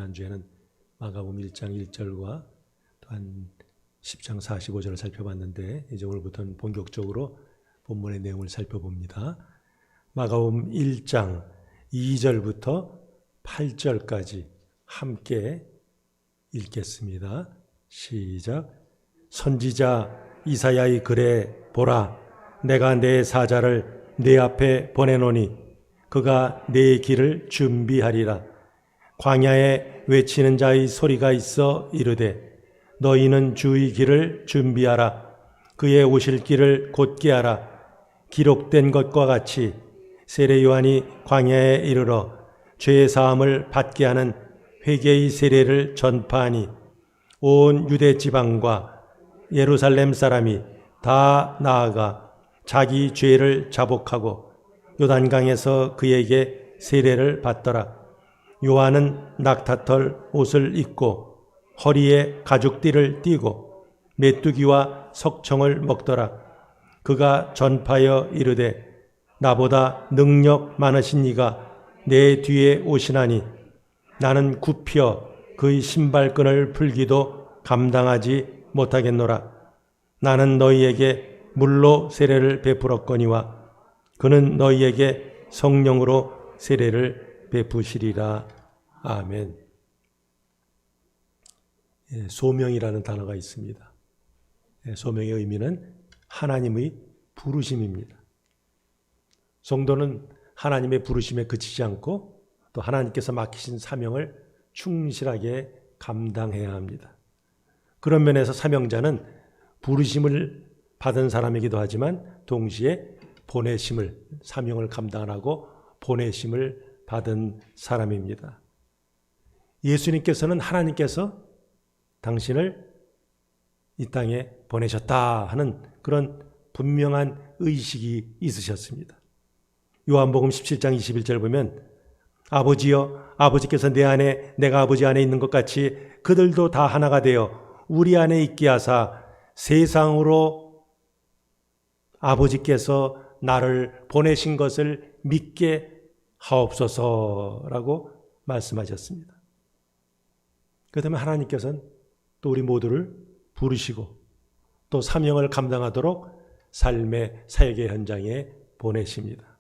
지난주에는 마가복음 1장 1절과 또한 10장 45절을 살펴봤는데 이제 오늘부터는 본격적으로 본문의 내용을 살펴봅니다. 마가복음 1장 2절부터 8절까지 함께 읽겠습니다. 시작. 선지자 이사야의 글에 보라, 내가 내 사자를 내 앞에 보내노니 그가 내 길을 준비하리라. 광야에 외치는 자의 소리가 있어 이르되 너희는 주의 길을 준비하라. 그의 오실 길을 곧게 하라. 기록된 것과 같이 세례 요한이 광야에 이르러 죄의 사함을 받게 하는 회개의 세례를 전파하니 온 유대 지방과 예루살렘 사람이 다 나아가 자기 죄를 자복하고 요단강에서 그에게 세례를 받더라. 요한은 낙타털 옷을 입고 허리에 가죽띠를 띠고 메뚜기와 석청을 먹더라. 그가 전파하여 이르되 나보다 능력 많으신 이가 내 뒤에 오시나니 나는 굽혀 그의 신발끈을 풀기도 감당하지 못하겠노라. 나는 너희에게 물로 세례를 베풀었거니와 그는 너희에게 성령으로 세례를 베푸시리라. 아멘. 소명이라는 단어가 있습니다. 소명의 의미는 하나님의 부르심입니다. 성도는 하나님의 부르심에 그치지 않고 또 하나님께서 맡기신 사명을 충실하게 감당해야 합니다. 그런 면에서 사명자는 부르심을 받은 사람이기도 하지만 동시에 보내심을, 사명을 감당하고 보내심을 받은 사람입니다. 예수님께서는 하나님께서 당신을 이 땅에 보내셨다 하는 그런 분명한 의식이 있으셨습니다. 요한복음 17장 21절 보면 아버지여, 아버지께서 내 안에 내가 아버지 안에 있는 것 같이 그들도 다 하나가 되어 우리 안에 있게 하사 세상으로 아버지께서 나를 보내신 것을 믿게 하옵소서라고 말씀하셨습니다. 그렇다면 하나님께서는 또 우리 모두를 부르시고 또 사명을 감당하도록 삶의 사역의 현장에 보내십니다.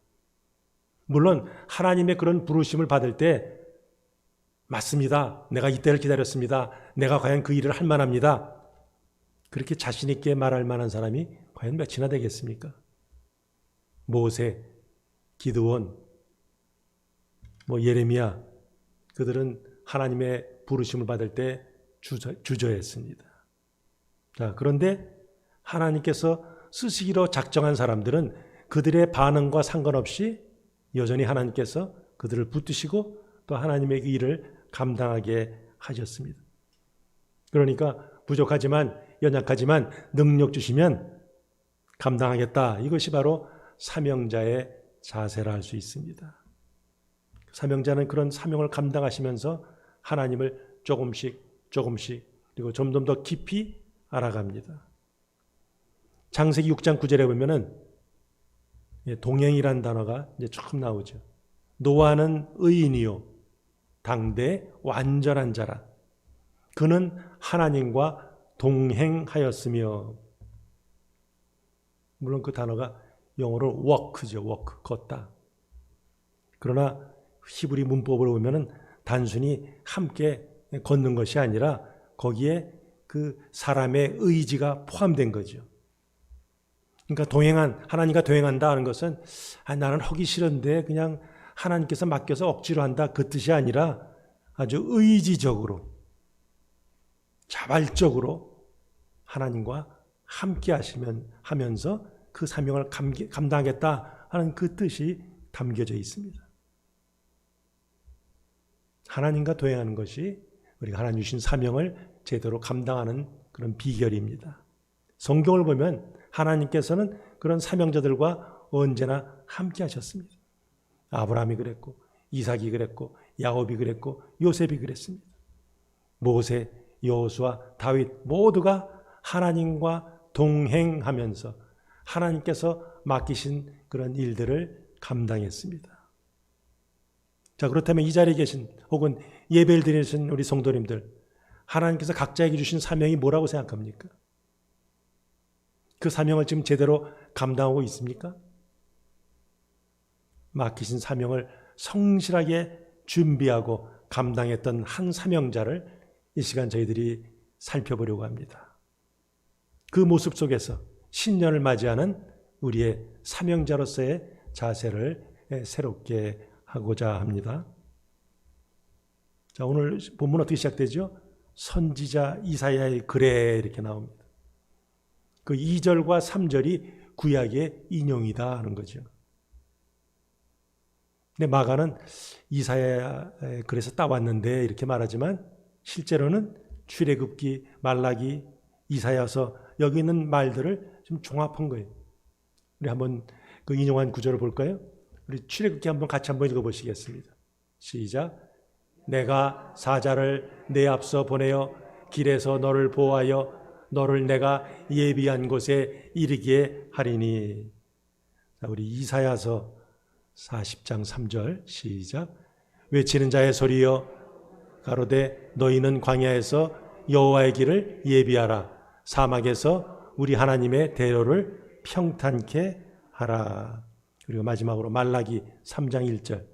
물론 하나님의 그런 부르심을 받을 때 맞습니다. 내가 이때를 기다렸습니다. 내가 과연 그 일을 할 만합니다. 그렇게 자신 있게 말할 만한 사람이 과연 몇이나 되겠습니까? 모세, 기드온, 예레미야, 그들은 하나님의 부르심을 받을 때 주저했습니다. 자, 그런데 하나님께서 쓰시기로 작정한 사람들은 그들의 반응과 상관없이 여전히 하나님께서 그들을 붙드시고 또 하나님의 일을 감당하게 하셨습니다. 그러니까 부족하지만 연약하지만 능력 주시면 감당하겠다. 이것이 바로 사명자의 자세라 할 수 있습니다. 사명자는 그런 사명을 감당하시면서 하나님을 조금씩 그리고 점점 더 깊이 알아갑니다. 창세기 6장 9절에 보면은 동행이라는 단어가 이제 처음 나오죠. 노아는 의인이요 당대 완전한 자라. 그는 하나님과 동행하였으며. 물론 그 단어가 영어로 walk죠. walk, 걷다. 그러나 히브리 문법으로 보면은 단순히 함께 걷는 것이 아니라 거기에 그 사람의 의지가 포함된 거죠. 그러니까 하나님과 동행한다 하는 것은 나는 하기 싫은데 그냥 하나님께서 맡겨서 억지로 한다 그 뜻이 아니라 아주 의지적으로 자발적으로 하나님과 함께 하면서 그 사명을 감당하겠다 하는 그 뜻이 담겨져 있습니다. 하나님과 동행하는 것이 우리가 하나님 주신 사명을 제대로 감당하는 그런 비결입니다. 성경을 보면 하나님께서는 그런 사명자들과 언제나 함께 하셨습니다. 아브라함이 그랬고 이삭이 그랬고 야곱이 그랬고 요셉이 그랬습니다. 모세, 여호수아, 다윗 모두가 하나님과 동행하면서 하나님께서 맡기신 그런 일들을 감당했습니다. 자, 그렇다면 이 자리에 계신 혹은 예배를 드리는 우리 성도님들, 하나님께서 각자에게 주신 사명이 뭐라고 생각합니까? 그 사명을 지금 제대로 감당하고 있습니까? 맡기신 사명을 성실하게 준비하고 감당했던 한 사명자를 이 시간 저희들이 살펴보려고 합니다. 그 모습 속에서 신년을 맞이하는 우리의 사명자로서의 자세를 새롭게 하고자 합니다. 자, 오늘 본문 어떻게 시작되죠? 선지자 이사야의 글에 이렇게 나옵니다. 그 2절과 3절이 구약의 인용이다 하는 거죠. 근데 마가는 이사야의 글에서 따왔는데 이렇게 말하지만 실제로는 출애굽기, 말라기, 이사야서 여기 있는 말들을 좀 종합한 거예요. 우리 한번 그 인용한 구절을 볼까요? 우리 출애굽기 한번 같이 한번 읽어보시겠습니다. 시작. 내가 사자를 내 앞서 보내어 길에서 너를 보호하여 너를 내가 예비한 곳에 이르게 하리니. 자, 우리 이사야서 40장 3절 시작. 외치는 자의 소리여 가로되 너희는 광야에서 여호와의 길을 예비하라. 사막에서 우리 하나님의 대로를 평탄케 하라. 그리고 마지막으로 말라기 3장 1절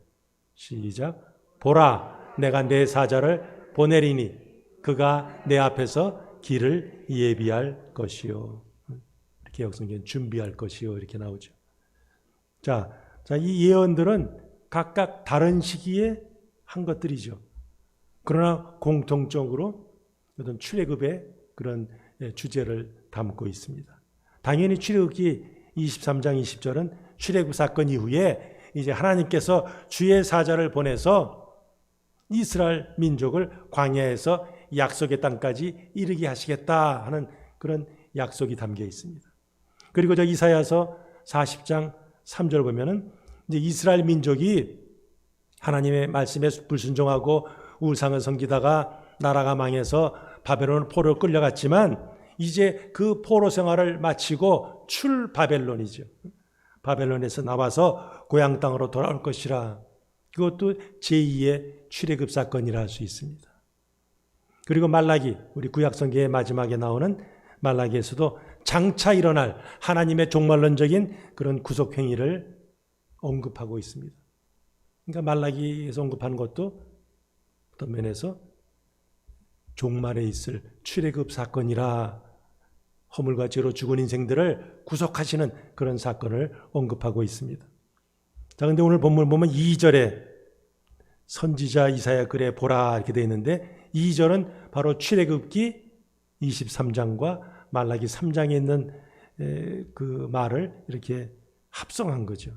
시작. 보라 내가 내 사자를 보내리니 그가 내 앞에서 길을 예비할 것이요. 이렇게 역성경 준비할 것이요 이렇게 나오죠. 자, 이 예언들은 각각 다른 시기에 한 것들이죠. 그러나 공통적으로 어떤 출애굽의 그런 주제를 담고 있습니다. 당연히 출애굽기 23장 20절은 출애굽 사건 이후에 이제 하나님께서 주의 사자를 보내서 이스라엘 민족을 광야에서 약속의 땅까지 이르게 하시겠다 하는 그런 약속이 담겨 있습니다. 그리고 저 이사야서 40장 3절 보면은 이제 이스라엘 민족이 하나님의 말씀에 불순종하고 우상을 섬기다가 나라가 망해서 바벨론 포로로 끌려갔지만 이제 그 포로 생활을 마치고 출바벨론이죠. 바벨론에서 나와서 고향 땅으로 돌아올 것이라. 그것도 제2의 출애굽 사건이라 할 수 있습니다. 그리고 말라기, 우리 구약성경의 마지막에 나오는 말라기에서도 장차 일어날 하나님의 종말론적인 그런 구속 행위를 언급하고 있습니다. 그러니까 말라기에서 언급하는 것도 어떤 면에서 종말에 있을 출애굽 사건이라 허물과 죄로 죽은 인생들을 구속하시는 그런 사건을 언급하고 있습니다. 자, 근데 오늘 본문을 보면 2절에 선지자 이사야 글에 보라 이렇게 되어 있는데 2절은 바로 출애굽기 23장과 말라기 3장에 있는 그 말을 이렇게 합성한 거죠.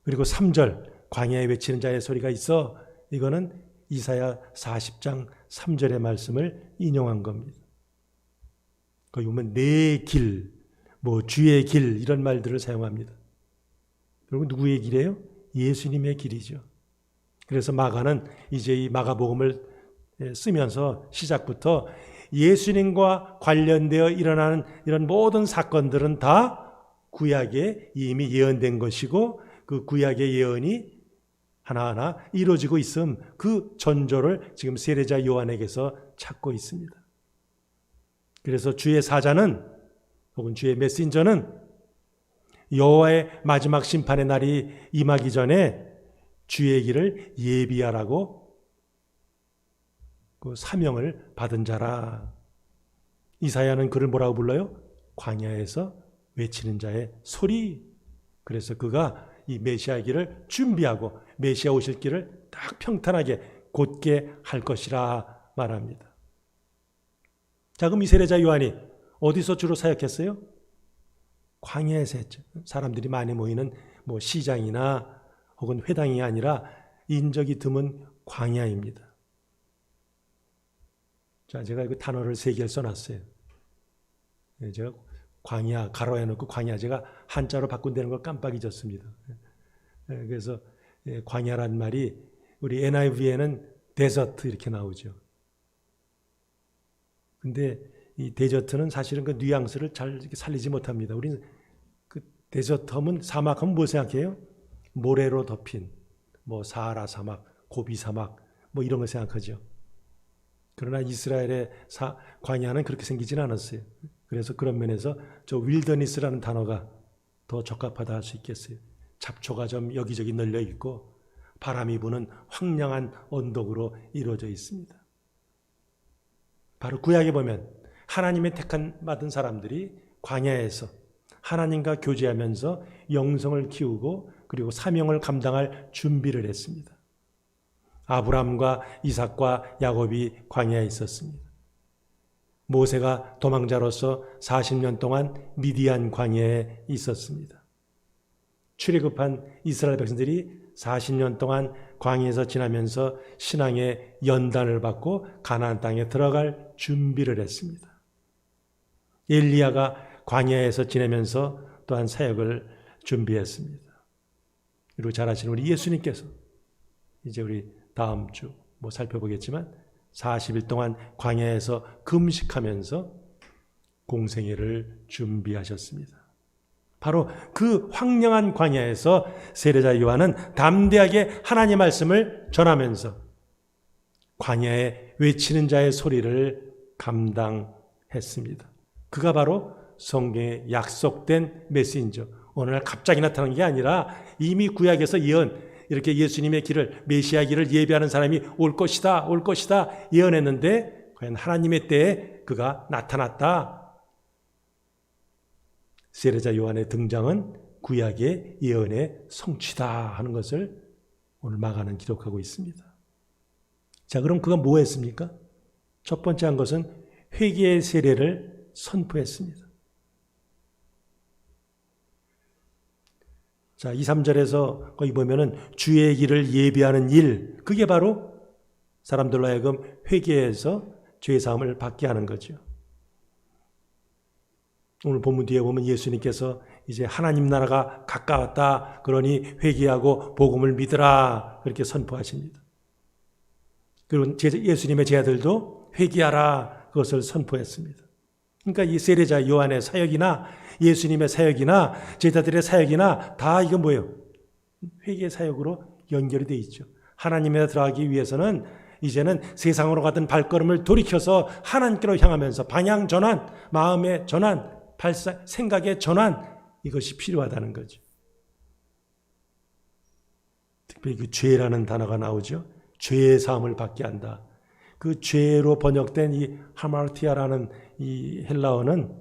그리고 3절 광야에 외치는 자의 소리가 있어 이거는 이사야 40장 3절의 말씀을 인용한 겁니다. 거기 보면 내 길, 뭐 주의 길 이런 말들을 사용합니다. 결국 누구의 길이에요? 예수님의 길이죠. 그래서 마가는 이제 이 마가복음을 쓰면서 시작부터 예수님과 관련되어 일어나는 이런 모든 사건들은 다 구약에 이미 예언된 것이고 그 구약의 예언이 하나하나 이루어지고 있음 그 전조를 지금 세례자 요한에게서 찾고 있습니다. 그래서 주의 사자는 혹은 주의 메신저는 여호와의 마지막 심판의 날이 임하기 전에 주의 길을 예비하라고 그 사명을 받은 자라. 이사야는 그를 뭐라고 불러요? 광야에서 외치는 자의 소리. 그래서 그가 이 메시아의 길을 준비하고 메시아 오실 길을 딱 평탄하게 곧게 할 것이라 말합니다. 자, 그럼 이 세례자 요한이 어디서 주로 사역했어요? 광야에서 했죠. 사람들이 많이 모이는 뭐 시장이나 혹은 회당이 아니라 인적이 드문 광야입니다. 자, 제가 그 단어를 3개를 써놨어요. 제가 광야, 가로에 놓고 광야, 제가 한자로 바꾼다는 걸 깜빡 잊었습니다. 그래서 광야란 말이 우리 NIV에는 데저트 이렇게 나오죠. 근데 이 데저트는 사실은 그 뉘앙스를 잘 살리지 못합니다. 우리는 그 데저트 하면 사막하면 뭐 생각해요? 모래로 덮인 뭐 사하라 사막, 고비 사막 뭐 이런 걸 생각하죠. 그러나 이스라엘의 광야는 그렇게 생기진 않았어요. 그래서 그런 면에서 저 윌더니스라는 단어가 더 적합하다 할 수 있겠어요. 잡초가 좀 여기저기 널려 있고 바람이 부는 황량한 언덕으로 이루어져 있습니다. 바로 구약에 보면 하나님의 택한 받은 사람들이 광야에서 하나님과 교제하면서 영성을 키우고 그리고 사명을 감당할 준비를 했습니다. 아브라함과 이삭과 야곱이 광야에 있었습니다. 모세가 도망자로서 40년 동안 미디안 광야에 있었습니다. 출애굽한 이스라엘 백성들이 40년 동안 광야에서 지나면서 신앙의 연단을 받고 가나안 땅에 들어갈 준비를 했습니다. 엘리야가 광야에서 지내면서 또한 사역을 준비했습니다. 그리고 잘 아시는 우리 예수님께서 이제 우리 다음 주 살펴보겠지만 40일 동안 광야에서 금식하면서 공생애를 준비하셨습니다. 바로 그 황량한 광야에서 세례자 요한은 담대하게 하나님의 말씀을 전하면서 광야에 외치는 자의 소리를 감당했습니다. 그가 바로 성경에 약속된 메신저, 어느 날 갑자기 나타난 게 아니라 이미 구약에서 이렇게 예수님의 길을, 메시아 길을 예비하는 사람이 올 것이다 예언했는데 과연 하나님의 때에 그가 나타났다. 세례자 요한의 등장은 구약의 예언의 성취다 하는 것을 오늘 마가는 기록하고 있습니다. 자, 그럼 그가 뭐 했습니까? 첫 번째 한 것은 회개의 세례를 선포했습니다. 자, 2, 3절에서 거기 보면은 주의 길을 예비하는 일, 그게 바로 사람들로 하여금 회개해서 죄 사함을 받게 하는 거죠. 오늘 본문 뒤에 보면 예수님께서 이제 하나님 나라가 가까웠다, 그러니 회개하고 복음을 믿으라, 그렇게 선포하십니다. 그리고 예수님의 제자들도 회개하라, 그것을 선포했습니다. 그러니까 이 세례자 요한의 사역이나 예수님의 사역이나 제자들의 사역이나 다 이건 뭐예요? 회개의 사역으로 연결이 되어 있죠. 하나님에 들어가기 위해서는 이제는 세상으로 가던 발걸음을 돌이켜서 하나님께로 향하면서 방향 전환, 마음의 전환, 생각의 전환, 이것이 필요하다는 거죠. 특별히 그 죄라는 단어가 나오죠. 죄의 사함을 받게 한다. 그 죄로 번역된 이 하마르티아라는 이 헬라어는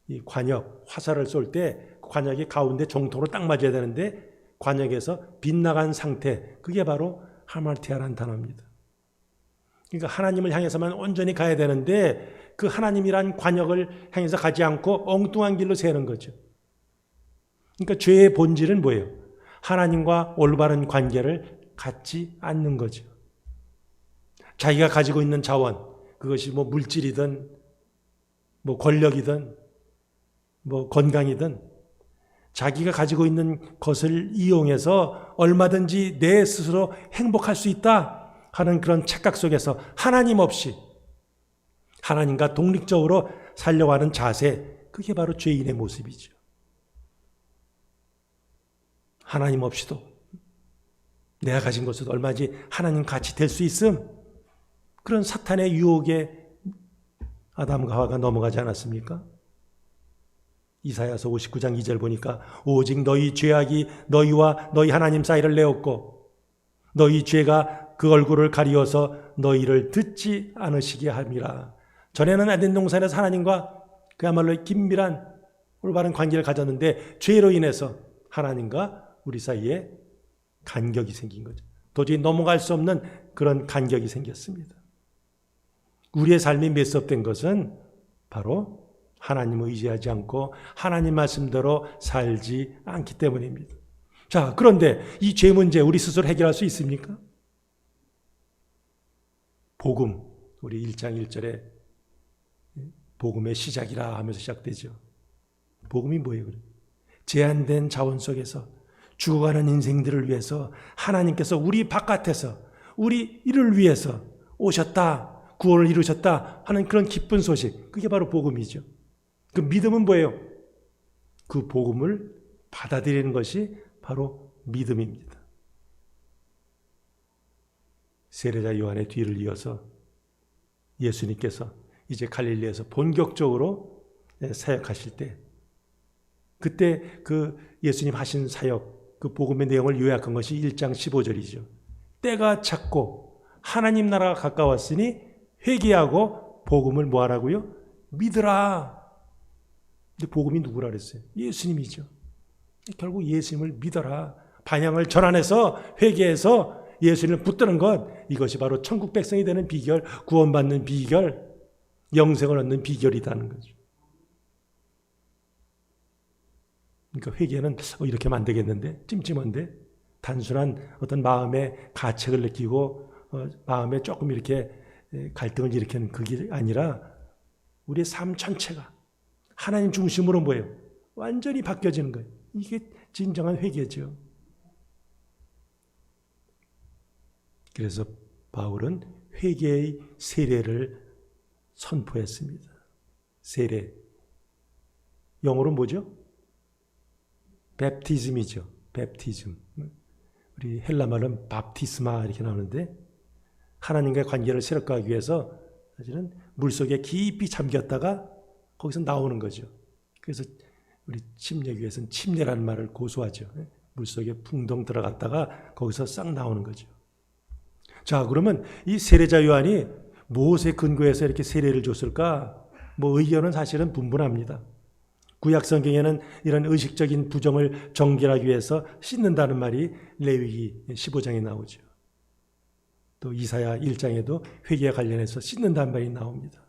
이 관역, 화살을 쏠 때 관역이 가운데 정통으로 딱 맞아야 되는데 관역에서 빗나간 상태, 그게 바로 하마르티아라는 단어입니다. 그러니까 하나님을 향해서만 온전히 가야 되는데 그 하나님이란 관역을 향해서 가지 않고 엉뚱한 길로 새는 거죠. 그러니까 죄의 본질은 뭐예요? 하나님과 올바른 관계를 갖지 않는 거죠. 자기가 가지고 있는 자원, 그것이 물질이든 권력이든 건강이든 자기가 가지고 있는 것을 이용해서 얼마든지 내 스스로 행복할 수 있다 하는 그런 착각 속에서 하나님 없이 하나님과 독립적으로 살려고 하는 자세, 그게 바로 죄인의 모습이죠. 하나님 없이도 내가 가진 것으로 얼마든지 하나님 같이 될 수 있음, 그런 사탄의 유혹에 아담과 하와가 넘어가지 않았습니까? 이사야서 59장 2절 보니까 오직 너희 죄악이 너희와 너희 하나님 사이를 내었고 너희 죄가 그 얼굴을 가리워서 너희를 듣지 않으시게 함이라. 전에는 에덴 동산에서 하나님과 그야말로 긴밀한 올바른 관계를 가졌는데 죄로 인해서 하나님과 우리 사이에 간격이 생긴 거죠. 도저히 넘어갈 수 없는 그런 간격이 생겼습니다. 우리의 삶이 메스업된 것은 바로 하나님을 의지하지 않고 하나님 말씀대로 살지 않기 때문입니다. 자, 그런데 이 죄 문제 우리 스스로 해결할 수 있습니까? 복음, 우리 1장 1절에 복음의 시작이라 하면서 시작되죠. 복음이 뭐예요? 제한된 자원 속에서 죽어가는 인생들을 위해서 하나님께서 우리 바깥에서 우리 이를 위해서 오셨다, 구원을 이루셨다 하는 그런 기쁜 소식, 그게 바로 복음이죠. 그 믿음은 뭐예요? 그 복음을 받아들이는 것이 바로 믿음입니다. 세례자 요한의 뒤를 이어서 예수님께서 이제 갈릴리에서 본격적으로 사역하실 때, 그때 그 예수님 하신 사역, 그 복음의 내용을 요약한 것이 1장 15절이죠. 때가 찼고 하나님 나라가 가까웠으니 회개하고 복음을 뭐 하라고요? 믿으라. 근데 복음이 누구라 그랬어요? 예수님이죠. 결국 예수님을 믿어라. 반향을 전환해서 회개해서 예수님을 붙드는 것, 이것이 바로 천국 백성이 되는 비결, 구원받는 비결, 영생을 얻는 비결이라는 거죠. 그러니까 회개는 이렇게 하면 안 되겠는데, 찜찜한데, 단순한 어떤 마음의 가책을 느끼고 마음에 조금 이렇게 갈등을 일으키는 그게 아니라 우리의 삶 전체가 하나님 중심으로 뭐예요? 완전히 바뀌어지는 거예요. 이게 진정한 회개죠. 그래서 바울은 회개의 세례를 선포했습니다. 세례. 영어로 뭐죠? 베프티즘이죠. 베프티즘. 우리 헬라 말은 밥티스마 이렇게 나오는데, 하나님과의 관계를 새롭게 하기 위해서 사실은 물속에 깊이 잠겼다가 거기서 나오는 거죠. 그래서 우리 침례교회에서는 침례라는 말을 고수하죠. 물속에 풍덩 들어갔다가 거기서 싹 나오는 거죠. 자, 그러면 이 세례자 요한이 무엇에 근거해서 이렇게 세례를 줬을까? 뭐 의견은 사실은 분분합니다. 구약 성경에는 이런 의식적인 부정을 정결하기 위해서 씻는다는 말이 레위기 15장에 나오죠. 또 이사야 1장에도 회개와 관련해서 씻는다는 말이 나옵니다.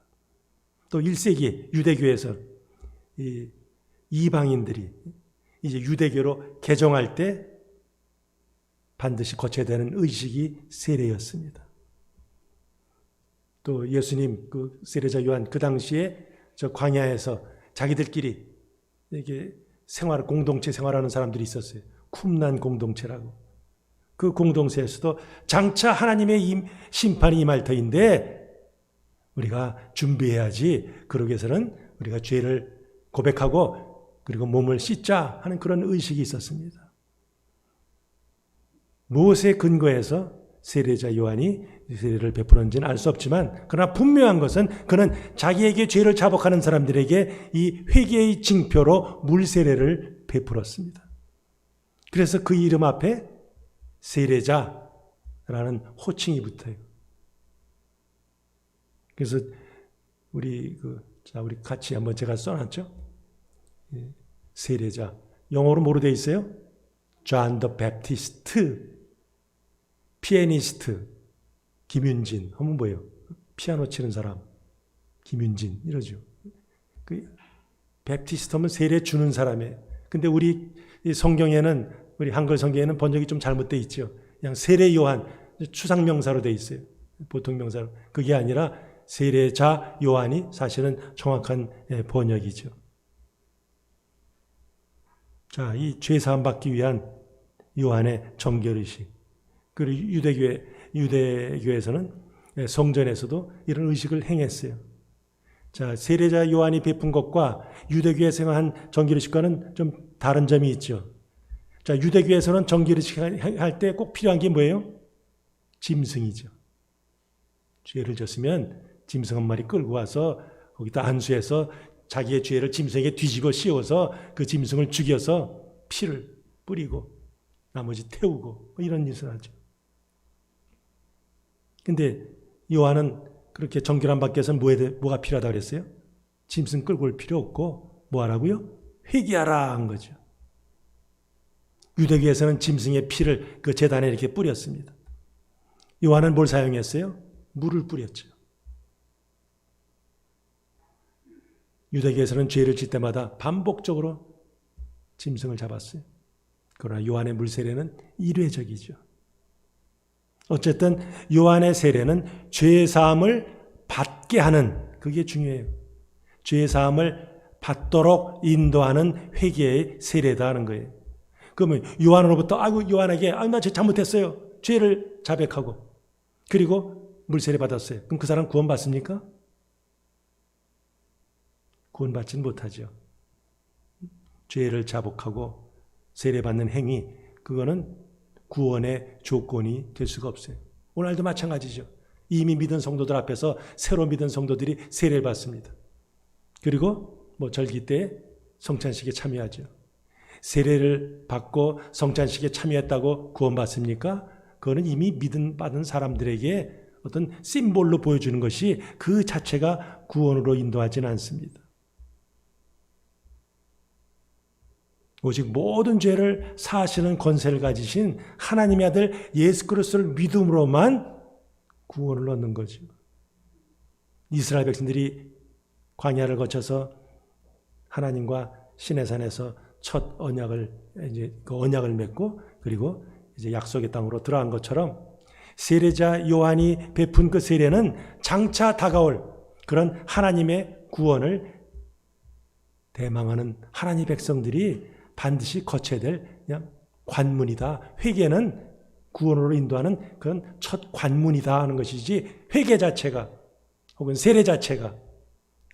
또 1세기 유대교에서 이방인들이 이제 유대교로 개종할 때 반드시 거쳐야 되는 의식이 세례였습니다. 또 예수님 그 세례자 요한 그 당시에 저 광야에서 자기들끼리 이게 공동체 생활하는 사람들이 있었어요. 쿰난 공동체라고. 그 공동체에서도 장차 하나님의 심판이 임할 터인데 우리가 준비해야지. 그러기 위해서는 우리가 죄를 고백하고 그리고 몸을 씻자 하는 그런 의식이 있었습니다. 무엇에 근거해서 세례자 요한이 세례를 베풀었는지는 알 수 없지만, 그러나 분명한 것은 그는 자기에게 죄를 자복하는 사람들에게 이 회개의 징표로 물세례를 베풀었습니다. 그래서 그 이름 앞에 세례자라는 호칭이 붙어요. 그래서 우리 같이 한번 제가 써놨죠. 세례자 영어로 뭐로 되어 있어요? John the Baptist. 피아니스트 김윤진 하면 뭐예요? 피아노 치는 사람 김윤진 이러죠. 그 베프티스트 하면 세례 주는 사람이에요. 근데 우리 성경에는, 우리 한글 성경에는 번역이 좀 잘못되어 있죠. 그냥 세례 요한 추상명사로 되어 있어요. 보통 명사로. 그게 아니라 세례자 요한이 사실은 정확한 번역이죠. 자, 이 죄사함 받기 위한 요한의 정결의식. 그리고 유대교에서는 성전에서도 이런 의식을 행했어요. 자, 세례자 요한이 베푼 것과 유대교에서 한 정결의식과는 좀 다른 점이 있죠. 자, 유대교에서는 정결의식 할 때 꼭 필요한 게 뭐예요? 짐승이죠. 죄를 졌으면 짐승 한 마리 끌고 와서 거기다 안수해서 자기의 죄를 짐승에게 뒤집어 씌워서 그 짐승을 죽여서 피를 뿌리고 나머지 태우고 이런 짓을 하죠. 근데 요한은 그렇게 정결함 받기 위해서는 뭐가 필요하다고 그랬어요? 짐승 끌고 올 필요 없고 뭐 하라고요? 회개하라 한 거죠. 유대교에서는 짐승의 피를 그 제단에 이렇게 뿌렸습니다. 요한은 뭘 사용했어요? 물을 뿌렸죠. 유대교에서는 죄를 짓 때마다 반복적으로 짐승을 잡았어요. 그러나 요한의 물세례는 일회적이죠. 어쨌든 요한의 세례는 죄사함을 받게 하는, 그게 중요해요. 죄사함을 받도록 인도하는 회개의 세례다 하는 거예요. 그러면 요한으로부터 요한에게 나 죄 잘못했어요. 죄를 자백하고 그리고 물세례 받았어요. 그럼 그 사람 구원받습니까? 구원받지는 못하죠. 죄를 자복하고 세례받는 행위, 그거는 구원의 조건이 될 수가 없어요. 오늘도 마찬가지죠. 이미 믿은 성도들 앞에서 새로 믿은 성도들이 세례를 받습니다. 그리고 절기 때 성찬식에 참여하죠. 세례를 받고 성찬식에 참여했다고 구원받습니까? 그거는 이미 믿음 받은 사람들에게 어떤 심볼로 보여주는 것이 그 자체가 구원으로 인도하지는 않습니다. 오직 모든 죄를 사하시는 권세를 가지신 하나님의 아들 예수 그리스도를 믿음으로만 구원을 얻는 거죠. 이스라엘 백성들이 광야를 거쳐서 하나님과 시내산에서 첫 언약을 맺고 그리고 이제 약속의 땅으로 들어간 것처럼 세례자 요한이 베푼 그 세례는 장차 다가올 그런 하나님의 구원을 대망하는 하나님의 백성들이 반드시 거쳐야 될 그냥 관문이다. 회개는 구원으로 인도하는 그런 첫 관문이다 하는 것이지 회개 자체가 혹은 세례 자체가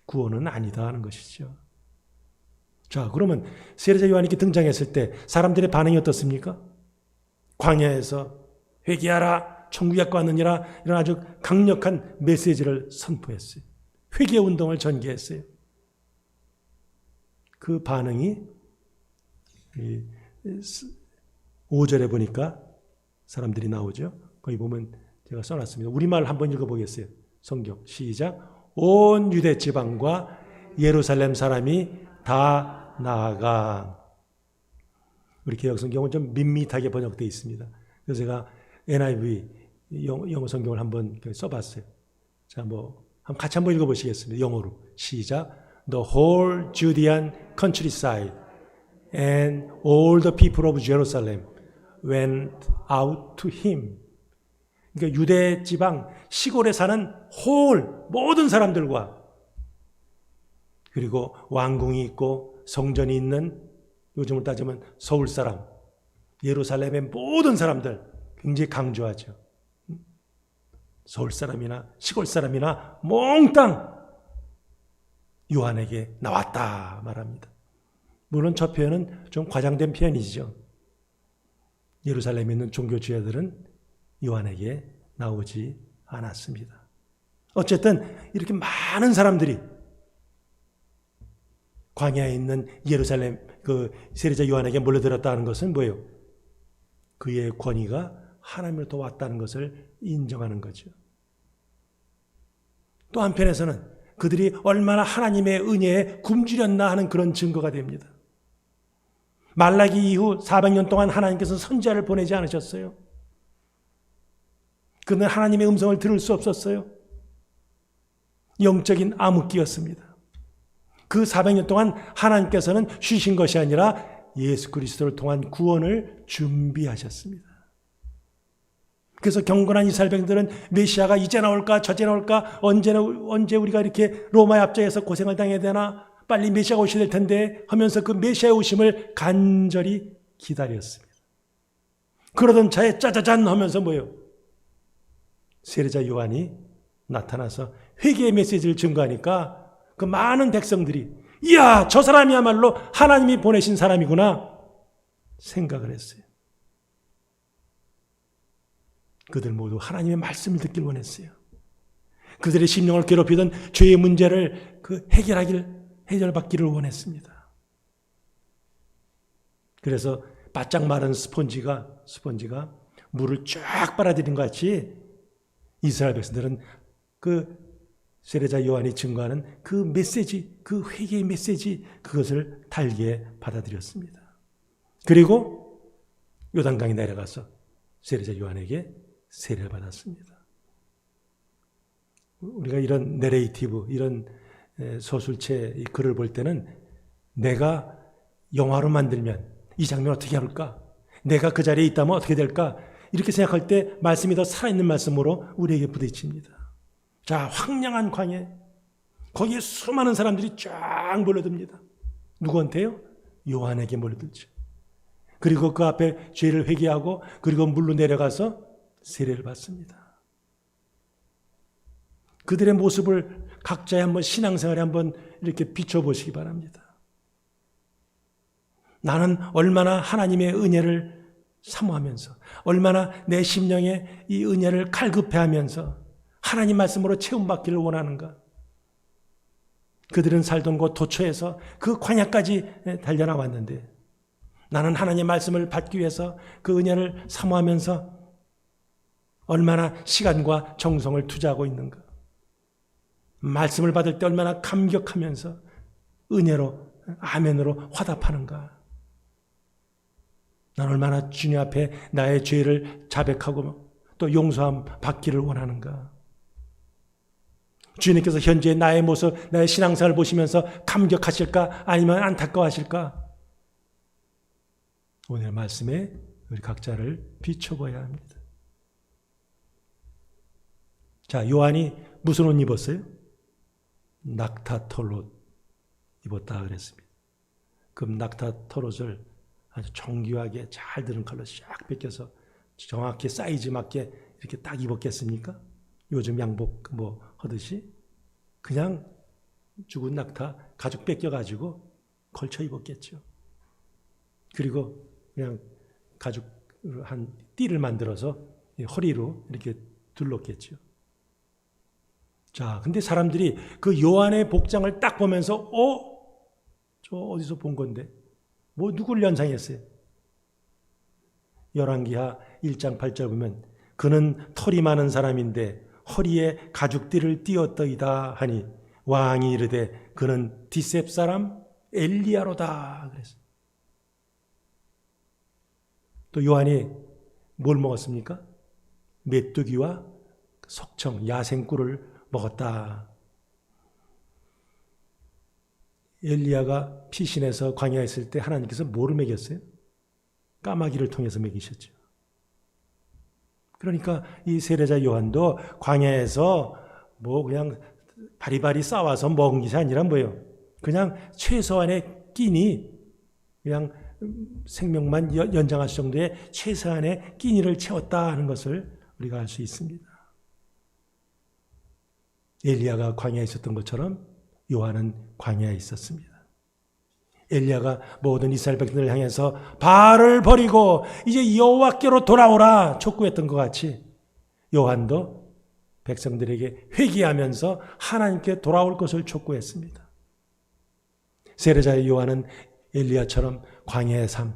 구원은 아니다 하는 것이죠. 자, 그러면 세례자 요한이 등장했을 때 사람들의 반응이 어떻습니까? 광야에서 회개하라, 천국에 왔느니라 이런 아주 강력한 메시지를 선포했어요. 회개 운동을 전개했어요. 그 반응이 5절에 보니까 사람들이 나오죠. 거기 보면 제가 써놨습니다. 우리말 한번 읽어보겠어요. 성경 시작. 온 유대 지방과 예루살렘 사람이 다 나아가. 우리 개역 성경은 좀 밋밋하게 번역되어 있습니다. 그래서 제가 NIV 영어 성경을 한번 써봤어요. 자, 같이 한번 읽어보시겠습니다. 영어로 시작. The whole Judean countryside and all the people of Jerusalem went out to him. 그러니까 유대 지방 시골에 사는 모든 사람들과 그리고 왕궁이 있고 성전이 있는 요즘을 따지면 서울 사람, 예루살렘의 모든 사람들 굉장히 강조하죠. 서울 사람이나 시골 사람이나 몽땅 요한에게 나왔다 말합니다. 물론 저 표현은 좀 과장된 표현이죠. 예루살렘에 있는 종교 지도자들은 요한에게 나오지 않았습니다. 어쨌든 이렇게 많은 사람들이 광야에 있는 예루살렘 그 세례자 요한에게 몰려들었다는 것은 뭐예요? 그의 권위가 하나님으로부터 왔다는 것을 인정하는 거죠. 또 한편에서는 그들이 얼마나 하나님의 은혜에 굶주렸나 하는 그런 증거가 됩니다. 말라기 이후 400년 동안 하나님께서 선지자를 보내지 않으셨어요. 그는 하나님의 음성을 들을 수 없었어요. 영적인 암흑기였습니다. 그 400년 동안 하나님께서는 쉬신 것이 아니라 예수 그리스도를 통한 구원을 준비하셨습니다. 그래서 경건한 이스라엘 백성들은 메시아가 이제 나올까 저제 나올까 언제 우리가 이렇게 로마의 압제에서 고생을 당해야 되나 빨리 메시아가 오셔야 될 텐데 하면서 그 메시아의 오심을 간절히 기다렸습니다. 그러던 차에 짜자잔 하면서 뭐예요? 세례자 요한이 나타나서 회개의 메시지를 증거하니까 그 많은 백성들이 이야 저 사람이야말로 하나님이 보내신 사람이구나 생각을 했어요. 그들 모두 하나님의 말씀을 듣길 원했어요. 그들의 심령을 괴롭히던 죄의 문제를 해결받기를 원했습니다. 그래서 바짝 마른 스펀지가 물을 쫙 빨아들인 것 같이 이스라엘 백성들은 그 세례자 요한이 증거하는 그 메시지, 그 회개의 메시지 그것을 달게 받아들였습니다. 그리고 요단강에 내려가서 세례자 요한에게 세례를 받았습니다. 우리가 이런 내레이티브, 이런 소설체 이 글을 볼 때는 내가 영화로 만들면 이 장면 어떻게 할까? 내가 그 자리에 있다면 어떻게 될까? 이렇게 생각할 때 말씀이 더 살아있는 말씀으로 우리에게 부딪힙니다. 자, 황량한 광야, 거기에 수많은 사람들이 쫙 몰려듭니다. 누구한테요? 요한에게 몰려들죠. 그리고 그 앞에 죄를 회개하고 그리고 물로 내려가서 세례를 받습니다. 그들의 모습을 각자의 한번 신앙생활에 한번 이렇게 비춰보시기 바랍니다. 나는 얼마나 하나님의 은혜를 사모하면서 얼마나 내 심령에 이 은혜를 갈급해하면서 하나님 말씀으로 채움받기를 원하는가? 그들은 살던 곳 도처에서 그 광야까지 달려나왔는데 나는 하나님 말씀을 받기 위해서 그 은혜를 사모하면서 얼마나 시간과 정성을 투자하고 있는가? 말씀을 받을 때 얼마나 감격하면서 은혜로 아멘으로 화답하는가? 난 얼마나 주님 앞에 나의 죄를 자백하고 또 용서함 받기를 원하는가? 주님께서 현재 나의 모습, 나의 신앙생활을 보시면서 감격하실까? 아니면 안타까워하실까? 오늘 말씀에 우리 각자를 비춰봐야 합니다. 자, 요한이 무슨 옷 입었어요? 낙타털옷 입었다 그랬습니다. 그 낙타털옷을 아주 정교하게 잘 드는 컬러 쫙 벗겨서 정확히 사이즈 맞게 이렇게 딱 입었겠습니까? 요즘 양복 뭐 하듯이 그냥 죽은 낙타 가죽 뺏겨가지고 걸쳐 입었겠죠. 그리고 그냥 가죽 한 띠를 만들어서 허리로 이렇게 둘렀겠죠. 자, 근데 사람들이 그 요한의 복장을 딱 보면서 저 어디서 본 건데? 뭐 누굴 연상했어요? 열왕기하 1장 8절 보면 그는 털이 많은 사람인데 허리에 가죽띠를 띄었더이다 하니 왕이 이르되 그는 디셉 사람 엘리야로다 그랬어요. 또 요한이 뭘 먹었습니까? 메뚜기와 석청, 야생꿀을 먹었다. 엘리야가 피신해서 광야에 있을 때 하나님께서 뭐를 먹였어요? 까마귀를 통해서 먹이셨죠. 그러니까 이 세례자 요한도 광야에서 뭐 그냥 바리바리 싸워서 먹은 것이 아니라 뭐예요? 그냥 최소한의 끼니, 그냥 생명만 연장할 정도의 최소한의 끼니를 채웠다 하는 것을 우리가 알 수 있습니다. 엘리야가 광야에 있었던 것처럼 요한은 광야에 있었습니다. 엘리야가 모든 이스라엘 백성들을 향해서 바알을 버리고 이제 여호와께로 돌아오라 촉구했던 것 같이 요한도 백성들에게 회개하면서 하나님께 돌아올 것을 촉구했습니다. 세례자의 요한은 엘리야처럼 광야의 삶,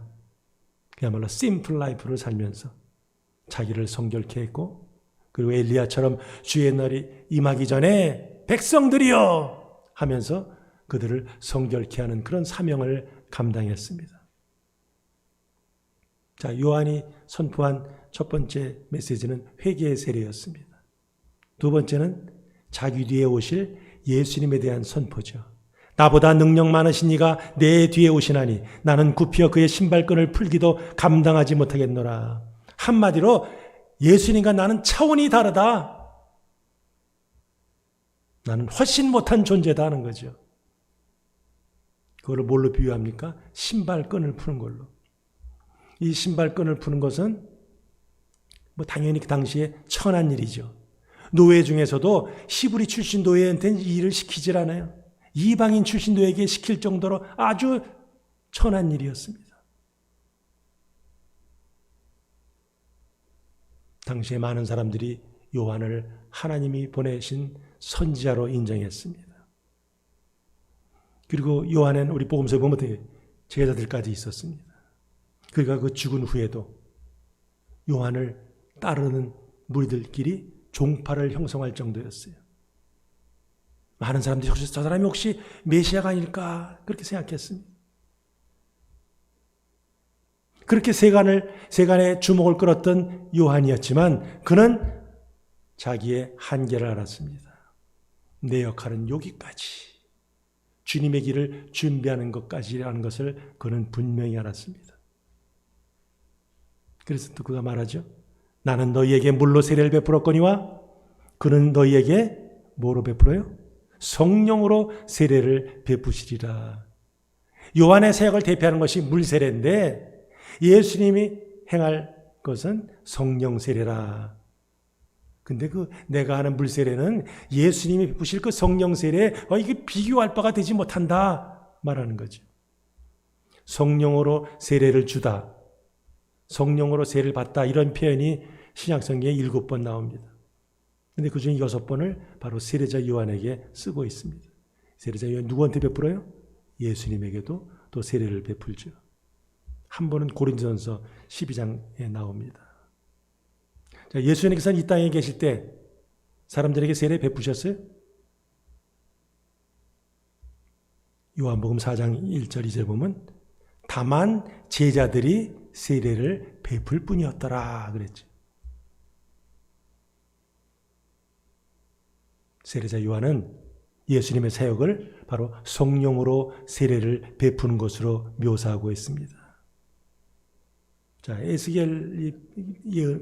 그야말로 심플 라이프를 살면서 자기를 성결케 했고, 그리고 엘리야처럼 주의 날이 임하기 전에 백성들이여 하면서 그들을 성결케 하는 그런 사명을 감당했습니다. 자, 요한이 선포한 첫 번째 메시지는 회개의 세례였습니다. 두 번째는 자기 뒤에 오실 예수님에 대한 선포죠. 나보다 능력 많으신 이가 내 뒤에 오시나니 나는 굽혀 그의 신발끈을 풀기도 감당하지 못하겠노라. 한마디로 예수님과 나는 차원이 다르다. 나는 훨씬 못한 존재다 하는 거죠. 그걸 뭘로 비유합니까? 신발끈을 푸는 걸로. 이 신발끈을 푸는 것은 뭐 당연히 그 당시에 천한 일이죠. 노예 중에서도 히브리 출신 노예한테는 이 일을 시키질 않아요. 이방인 출신 노예에게 시킬 정도로 아주 천한 일이었습니다. 당시에 많은 사람들이 요한을 하나님이 보내신 선지자로 인정했습니다. 그리고 요한은 우리 복음서에 보면 제자들까지 있었습니다. 그러니까 그 죽은 후에도 요한을 따르는 무리들끼리 종파를 형성할 정도였어요. 많은 사람들이 혹시 저 사람이 혹시 메시아가 아닐까 그렇게 생각했습니다. 그렇게 세간의 주목을 끌었던 요한이었지만 그는 자기의 한계를 알았습니다. 내 역할은 여기까지. 주님의 길을 준비하는 것까지라는 것을 그는 분명히 알았습니다. 그래서 또 그가 말하죠. 나는 너희에게 물로 세례를 베풀었거니와 그는 너희에게 뭐로 베풀어요? 성령으로 세례를 베푸시리라. 요한의 사역을 대표하는 것이 물 세례인데 예수님이 행할 것은 성령 세례라. 근데 내가 하는 물 세례는 예수님이 베푸실 그 성령 세례에 이게 비교할 바가 되지 못한다 말하는 거죠. 성령으로 세례를 주다, 성령으로 세례를 받다 이런 표현이 신약성경에 7번 나옵니다. 근데 그 중에 6번을 바로 세례자 요한에게 쓰고 있습니다. 세례자 요한 누구한테 베풀어요? 예수님에게도 또 세례를 베풀죠. 한 번은 고린도전서 12장에 나옵니다. 자, 예수님께서는 이 땅에 계실 때 사람들에게 세례 베푸셨어요? 요한복음 4장 1절 2절 보면 다만 제자들이 세례를 베풀 뿐이었더라 그랬죠. 세례자 요한은 예수님의 사역을 바로 성령으로 세례를 베푸는 것으로 묘사하고 있습니다. 자, 에스겔이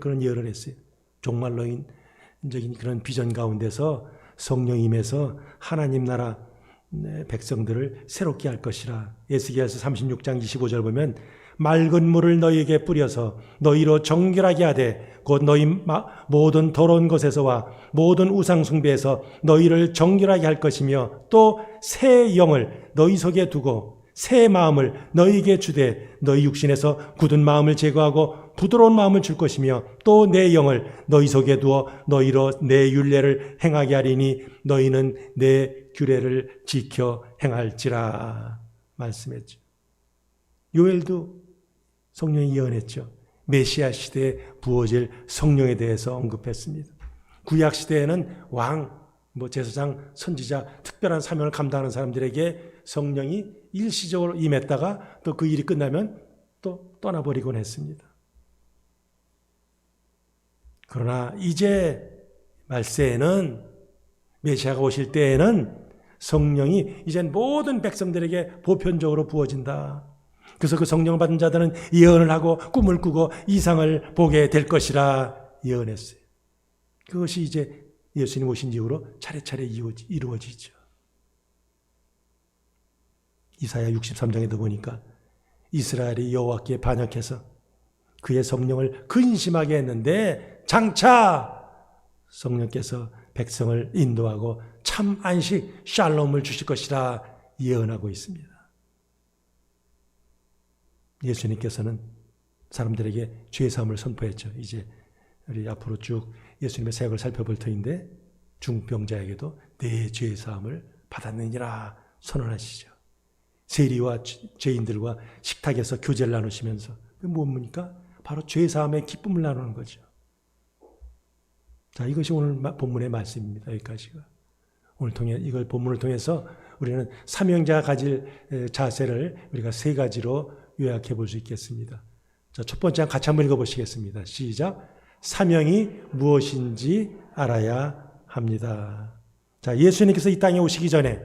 그런 예언을 했어요. 종말론적인 그런 비전 가운데서 성령이 임해서 하나님 나라 백성들을 새롭게 할 것이라. 에스겔서 36장 25절 보면 맑은 물을 너희에게 뿌려서 너희로 정결하게 하되 곧 너희 모든 더러운 것에서와 모든 우상 숭배에서 너희를 정결하게 할 것이며 또 새 영을 너희 속에 두고 새 마음을 너희에게 주되 너희 육신에서 굳은 마음을 제거하고 부드러운 마음을 줄 것이며 또 내 영을 너희 속에 두어 너희로 내 율례를 행하게 하리니 너희는 내 규례를 지켜 행할지라 말씀했죠. 요엘도 성령이 예언했죠. 메시아 시대에 부어질 성령에 대해서 언급했습니다. 구약 시대에는 왕, 제사장, 선지자, 특별한 사명을 감당하는 사람들에게 성령이 일시적으로 임했다가 또 그 일이 끝나면 또 떠나버리곤 했습니다. 그러나 이제 말세에는 메시아가 오실 때에는 성령이 이젠 모든 백성들에게 보편적으로 부어진다. 그래서 그 성령을 받은 자들은 예언을 하고 꿈을 꾸고 이상을 보게 될 것이라 예언했어요. 그것이 이제 예수님 오신 이후로 차례차례 이루어지죠. 이사야 63장에도 보니까 이스라엘이 여호와께 반역해서 그의 성령을 근심하게 했는데 장차 성령께서 백성을 인도하고 참 안식 샬롬을 주실 것이라 예언하고 있습니다. 예수님께서는 사람들에게 죄사함을 선포했죠. 이제 우리 앞으로 쭉 예수님의 사역을 살펴볼 터인데 중병자에게도 내 죄사함을 받았느니라 선언하시죠. 세리와 죄인들과 식탁에서 교제를 나누시면서 그게 뭡니까? 바로 죄사함의 기쁨을 나누는 거죠. 자, 이것이 오늘 본문의 말씀입니다. 여기까지가. 이걸 본문을 통해서 우리는 사명자가 가질 자세를 우리가 3가지로 요약해 볼 수 있겠습니다. 자, 첫 번째 같이 한번 읽어보시겠습니다. 시작. 사명이 무엇인지 알아야 합니다. 자, 예수님께서 이 땅에 오시기 전에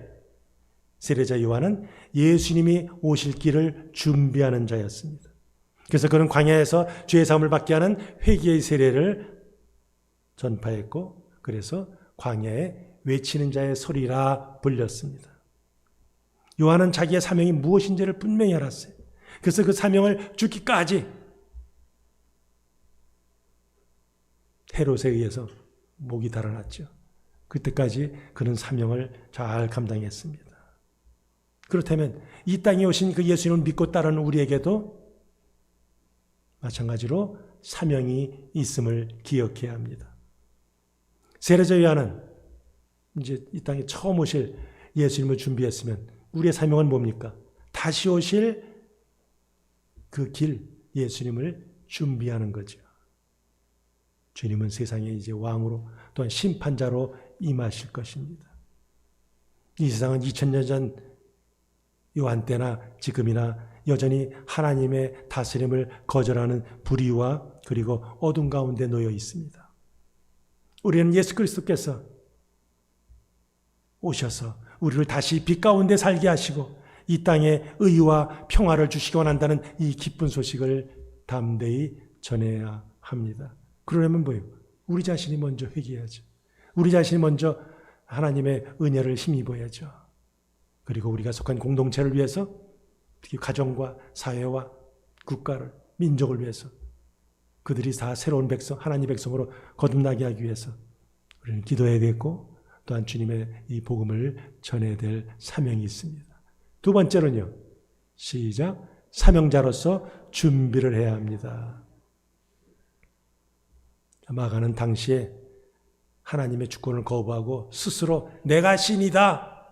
세례자 요한은 예수님이 오실 길을 준비하는 자였습니다. 그래서 그는 광야에서 죄 사함을 받게 하는 회개의 세례를 전파했고 그래서 광야에 외치는 자의 소리라 불렸습니다. 요한은 자기의 사명이 무엇인지를 분명히 알았어요. 그래서 그 사명을 죽기까지 헤롯에 의해서 목이 달아났죠. 그때까지 그는 사명을 잘 감당했습니다. 그렇다면 이 땅에 오신 그 예수님을 믿고 따르는 우리에게도 마찬가지로 사명이 있음을 기억해야 합니다. 세례자 요한은 이제 이 땅에 처음 오실 예수님을 준비했으면 우리의 사명은 뭡니까? 다시 오실 그 길, 예수님을 준비하는 거죠. 주님은 세상에 이제 왕으로 또한 심판자로 임하실 것입니다. 이 세상은 2000년 전 요한 때나 지금이나 여전히 하나님의 다스림을 거절하는 불의와 그리고 어둠 가운데 놓여 있습니다. 우리는 예수 그리스도께서 오셔서 우리를 다시 빛 가운데 살게 하시고 이 땅에 의와 평화를 주시기 원한다는 이 기쁜 소식을 담대히 전해야 합니다. 그러려면 뭐예요? 우리 자신이 먼저 회개해야죠. 우리 자신이 먼저 하나님의 은혜를 힘입어야죠. 그리고 우리가 속한 공동체를 위해서 특히 가정과 사회와 국가를, 민족을 위해서 그들이 다 새로운 백성, 하나님의 백성으로 거듭나게 하기 위해서 우리는 기도해야 되겠고 또한 주님의 이 복음을 전해야 될 사명이 있습니다. 두 번째로는요. 시작. 사명자로서 준비를 해야 합니다. 마가는 당시에 하나님의 주권을 거부하고 스스로 내가 신이다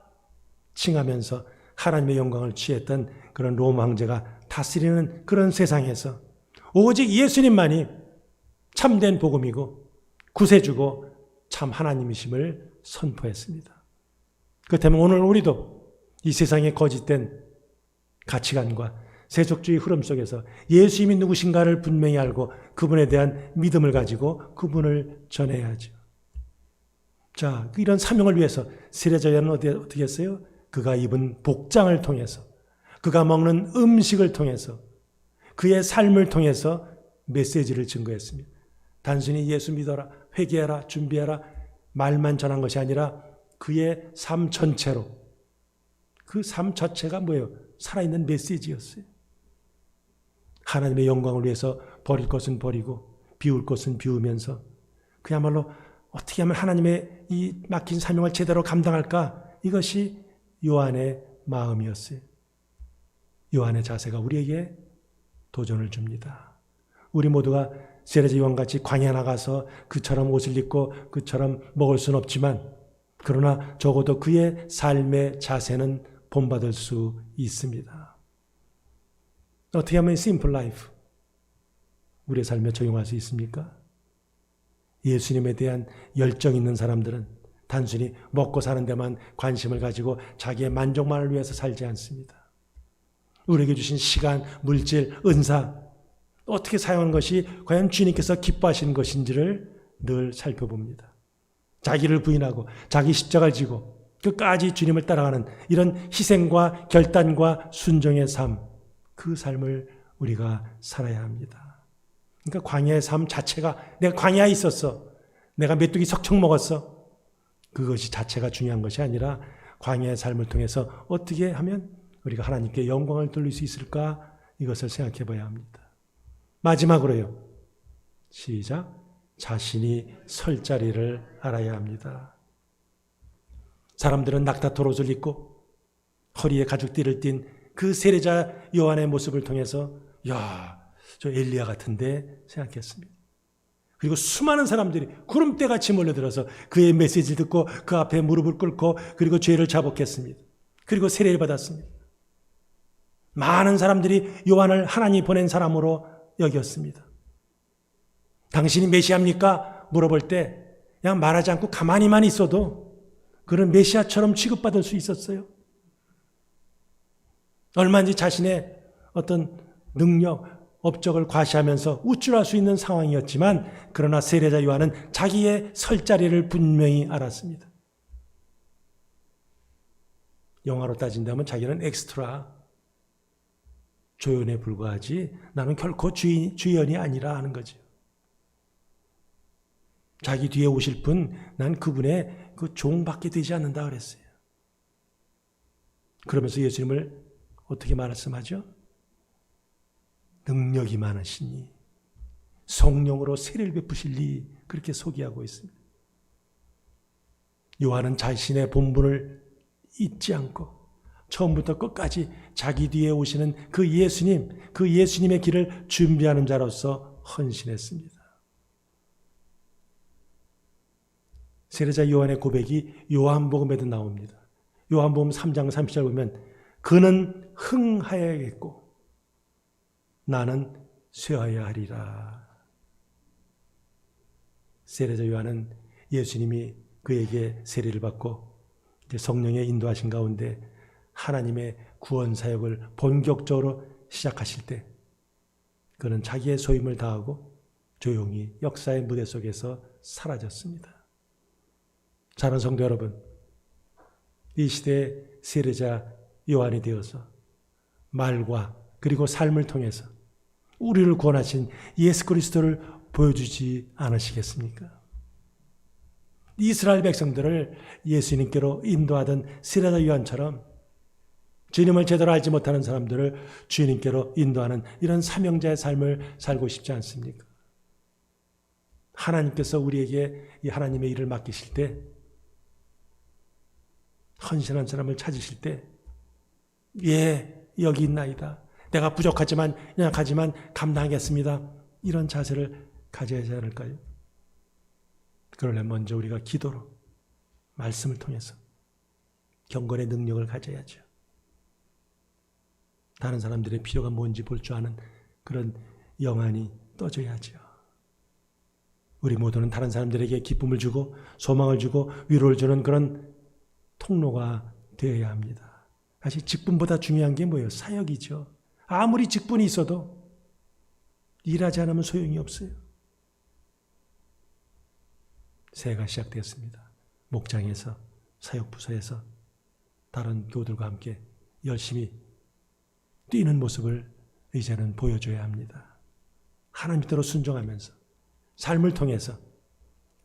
칭하면서 하나님의 영광을 취했던 그런 로마 황제가 다스리는 그런 세상에서 오직 예수님만이 참된 복음이고 구세주고 참 하나님이심을 선포했습니다. 그렇다면 오늘 우리도 이 세상의 거짓된 가치관과 세속주의 흐름 속에서 예수님이 누구신가를 분명히 알고 그분에 대한 믿음을 가지고 그분을 전해야죠. 자, 이런 사명을 위해서 세례자 요한은 어떻게 했어요? 그가 입은 복장을 통해서, 그가 먹는 음식을 통해서, 그의 삶을 통해서 메시지를 증거했습니다. 단순히 예수 믿어라, 회개하라, 준비하라 말만 전한 것이 아니라 그의 삶 전체로, 그 삶 자체가 뭐예요? 살아있는 메시지였어요. 하나님의 영광을 위해서 버릴 것은 버리고 비울 것은 비우면서 그야말로 어떻게 하면 하나님의 이 맡긴 사명을 제대로 감당할까? 이것이 요한의 마음이었어요. 요한의 자세가 우리에게 도전을 줍니다. 우리 모두가 세례자 요한같이 광야 나가서 그처럼 옷을 입고 그처럼 먹을 수는 없지만 그러나 적어도 그의 삶의 자세는 본받을 수 있습니다. 어떻게 하면 심플 라이프 우리의 삶에 적용할 수 있습니까? 예수님에 대한 열정 있는 사람들은 단순히 먹고 사는 데만 관심을 가지고 자기의 만족만을 위해서 살지 않습니다. 우리에게 주신 시간, 물질, 은사 어떻게 사용하는 것이 과연 주님께서 기뻐하시는 것인지를 늘 살펴봅니다. 자기를 부인하고 자기 십자가를 지고 끝까지 주님을 따라가는 이런 희생과 결단과 순종의 삶, 그 삶을 우리가 살아야 합니다. 그러니까 광야의 삶 자체가 내가 광야에 있었어, 내가 메뚜기 석청 먹었어, 그것이 자체가 중요한 것이 아니라 광야의 삶을 통해서 어떻게 하면 우리가 하나님께 영광을 돌릴 수 있을까, 이것을 생각해 봐야 합니다. 마지막으로요. 시작. 자신이 설 자리를 알아야 합니다. 사람들은 낙타털 옷을 입고 허리에 가죽띠를 띤 그 세례자 요한의 모습을 통해서 야, 저 엘리야 같은데 생각했습니다. 그리고 수많은 사람들이 구름대같이 몰려들어서 그의 메시지를 듣고 그 앞에 무릎을 꿇고 그리고 죄를 자복했습니다. 그리고 세례를 받았습니다. 많은 사람들이 요한을 하나님이 보낸 사람으로 여겼습니다. 당신이 메시아입니까? 물어볼 때 그냥 말하지 않고 가만히만 있어도 그런 메시아처럼 취급받을 수 있었어요. 얼마든지 자신의 어떤 능력, 업적을 과시하면서 우쭐할 수 있는 상황이었지만 그러나 세례자 요한은 자기의 설 자리를 분명히 알았습니다. 영화로 따진다면 자기는 엑스트라, 조연에 불과하지 나는 결코 주연이 아니라 하는 거죠. 자기 뒤에 오실 분, 난 그분의 그 종밖에 되지 않는다 그랬어요. 그러면서 예수님을 어떻게 말씀하죠? 능력이 많으시니 성령으로 세례를 베푸실리, 그렇게 소개하고 있습니다. 요한은 자신의 본분을 잊지 않고 처음부터 끝까지 자기 뒤에 오시는 그 예수님, 그 예수님의 길을 준비하는 자로서 헌신했습니다. 세례자 요한의 고백이 요한복음에도 나옵니다. 요한복음 3장 30절 보면 그는 흥하여야겠고 나는 쇠하여야 하리라. 세례자 요한은 예수님이 그에게 세례를 받고 이제 성령의 인도하신 가운데 하나님의 구원 사역을 본격적으로 시작하실 때 그는 자기의 소임을 다하고 조용히 역사의 무대 속에서 사라졌습니다. 사랑하는 성도 여러분, 이 시대의 세례자 요한이 되어서 말과 그리고 삶을 통해서 우리를 구원하신 예수 그리스도를 보여주지 않으시겠습니까? 이스라엘 백성들을 예수님께로 인도하던 세례자 요한처럼 주님을 제대로 알지 못하는 사람들을 주님께로 인도하는 이런 사명자의 삶을 살고 싶지 않습니까? 하나님께서 우리에게 이 하나님의 일을 맡기실 때, 헌신한 사람을 찾으실 때, 예, 여기 있나이다. 내가 부족하지만 연약하지만 감당하겠습니다. 이런 자세를 가져야 하지 않을까요? 그러려면 먼저 우리가 기도로, 말씀을 통해서 경건의 능력을 가져야죠. 다른 사람들의 필요가 뭔지 볼 줄 아는 그런 영안이 떠져야죠. 우리 모두는 다른 사람들에게 기쁨을 주고 소망을 주고 위로를 주는 그런 통로가 되어야 합니다. 사실 직분보다 중요한 게 뭐예요? 사역이죠. 아무리 직분이 있어도 일하지 않으면 소용이 없어요. 새해가 시작되었습니다. 목장에서, 사역부서에서 다른 교우들과 함께 열심히 뛰는 모습을 이제는 보여줘야 합니다. 하나님 뜻대로 순종하면서 삶을 통해서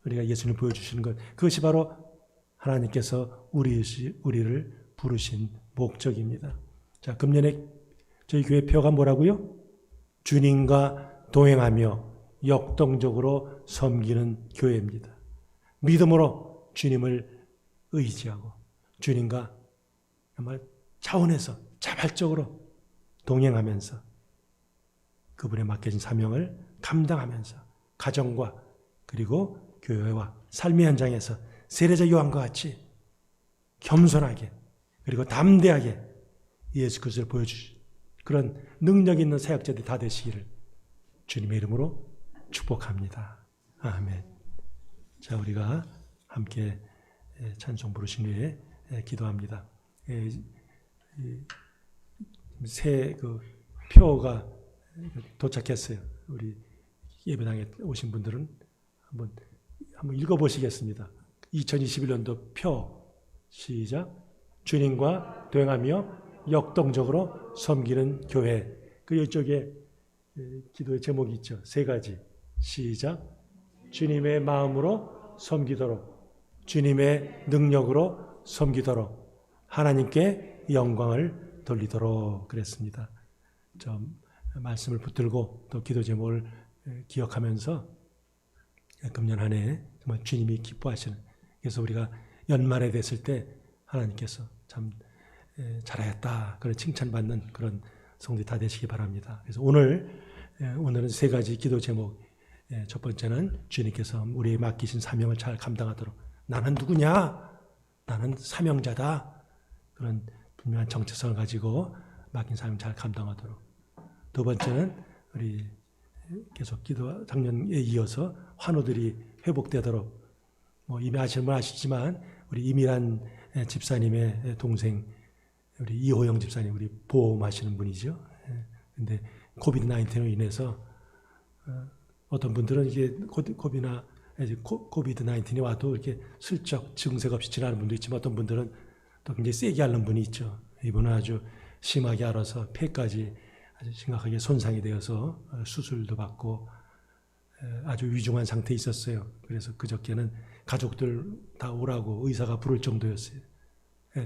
우리가 예수님 보여주시는 것, 그것이 바로 하나님께서 우리를 부르신 목적입니다. 자, 금년에 저희 교회 표가 뭐라고요? 주님과 동행하며 역동적으로 섬기는 교회입니다. 믿음으로 주님을 의지하고 주님과 정말 차원에서 자발적으로 동행하면서 그분의 맡겨진 사명을 감당하면서 가정과 그리고 교회와 삶의 현장에서 세례자 요한과 같이 겸손하게 그리고 담대하게 예수 그리스도를 보여주시 그런 능력 있는 사역자들이 다 되시기를 주님의 이름으로 축복합니다. 아멘. 자, 우리가 함께 찬송 부르신 후에 기도합니다. 새 표가 도착했어요. 우리 예배당에 오신 분들은 한번 읽어보시겠습니다. 2021년도 표 시작. 주님과 동행하며 역동적으로 섬기는 교회. 그 이쪽에 기도의 제목이 있죠. 세 가지. 시작. 주님의 마음으로 섬기도록, 주님의 능력으로 섬기도록, 하나님께 영광을 돌리도록 그랬습니다. 좀 말씀을 붙들고 또 기도 제목을 기억하면서 금년 한 해 정말 주님이 기뻐하시는, 그래서 우리가 연말에 됐을 때 하나님께서 참 잘하였다 그런 칭찬받는 그런 성도들이 다 되시기 바랍니다. 그래서 오늘은 세 가지 기도 제목. 첫 번째는 주님께서 우리에게 맡기신 사명을 잘 감당하도록, 나는 누구냐? 나는 사명자다. 그런 분명한 정체성을 가지고 맡긴 사명 잘 감당하도록. 두 번째는 우리 계속 기도 작년에 이어서 환우들이 회복되도록, 이미 아시는 분 아시지만 우리 이미란 집사님의 동생 우리 이호영 집사님, 우리 보험하시는 분이죠. 근데 코비드-19로 인해서 어떤 분들은 이게 코비드-19이 와도 이렇게 슬쩍 증세가 없이 지나는 분도 있지만 어떤 분들은 또 굉장히 세게 앓는 분이 있죠. 이분은 아주 심하게 앓아서 폐까지 아주 심각하게 손상이 되어서 수술도 받고 아주 위중한 상태에 있었어요. 그래서 그저께는 가족들 다 오라고 의사가 부를 정도였어요.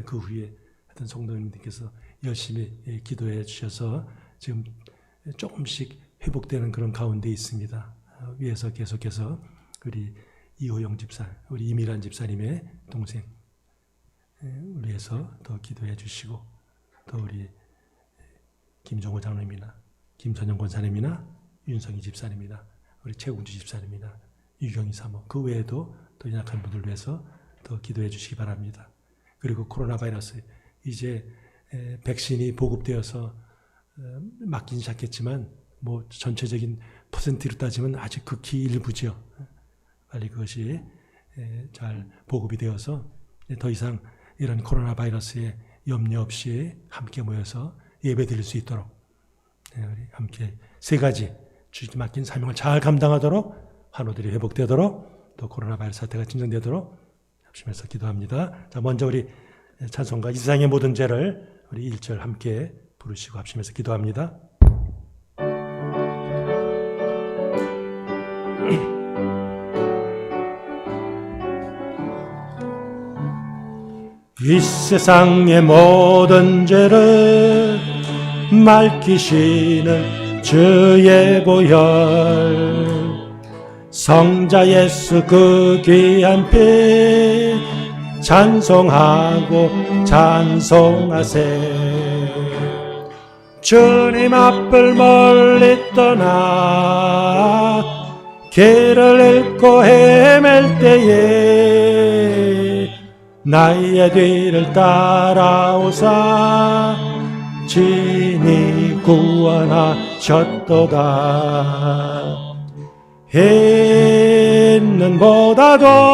그 후에 하여튼 성도님들께서 열심히 기도해 주셔서 지금 조금씩 회복되는 그런 가운데 있습니다. 위에서 계속해서 우리 이호영 집사, 우리 이미란 집사님의 동생 위해서 더 기도해 주시고, 또 우리 김종호 장로님이나 김선영 권사님이나 윤성희 집사님이나 우리 최웅주 집사님이나 유경희 사모, 그 외에도 더 연약한 분들 위해서 더 기도해 주시기 바랍니다. 그리고 코로나 바이러스 이제 백신이 보급되어서 맞긴 시작했지만 전체적인 퍼센트로 따지면 아직 극히 일부죠. 빨리 그것이 잘 보급이 되어서 더 이상 이런 코로나 바이러스에 염려 없이 함께 모여서 예배 드릴 수 있도록 우리 함께 세 가지 주님께 맡긴 사명을 잘 감당하도록, 환우들이 회복되도록, 또 코로나 바이러스 사태가 진정되도록 합심해서 기도합니다. 자, 먼저 우리 찬송가 이 세상의 모든 죄를 우리 1절 함께 부르시고 합심해서 기도합니다. 이 세상의 모든 죄를 맑히시는 주의 보혈, 성자 예수 그 귀한 피 찬송하고 찬송하세. 주님 앞을 멀리 떠나 길을 잃고 헤맬 때에 나의 뒤를 따라오사 친히 구원하셨도다. 있는 보다도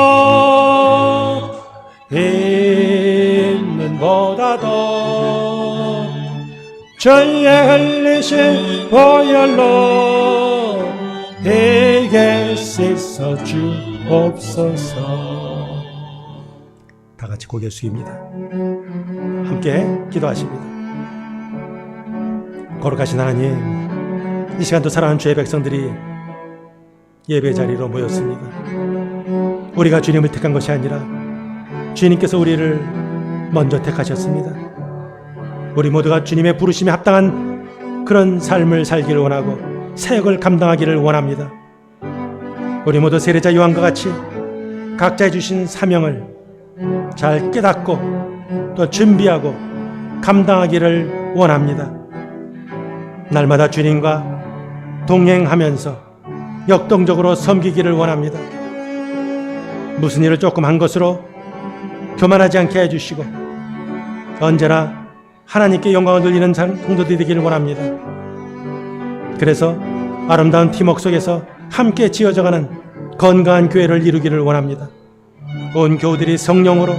주의 흘리신 보혈로 이길 수 있어 주옵소서. 다 같이 고개 숙입니다. 함께 기도하십니다. 거룩하신 하나님, 이 시간도 사랑하는 주의 백성들이 예배 자리로 모였습니다. 우리가 주님을 택한 것이 아니라 주님께서 우리를 먼저 택하셨습니다. 우리 모두가 주님의 부르심에 합당한 그런 삶을 살기를 원하고 사역을 감당하기를 원합니다. 우리 모두 세례자 요한과 같이 각자의 주신 사명을 잘 깨닫고 또 준비하고 감당하기를 원합니다. 날마다 주님과 동행하면서 역동적으로 섬기기를 원합니다. 무슨 일을 조금 한 것으로 교만하지 않게 해주시고 언제나 하나님께 영광을 돌리는 성도들이 되기를 원합니다. 그래서 아름다운 팀워크 속에서 함께 지어져가는 건강한 교회를 이루기를 원합니다. 온 교우들이 성령으로,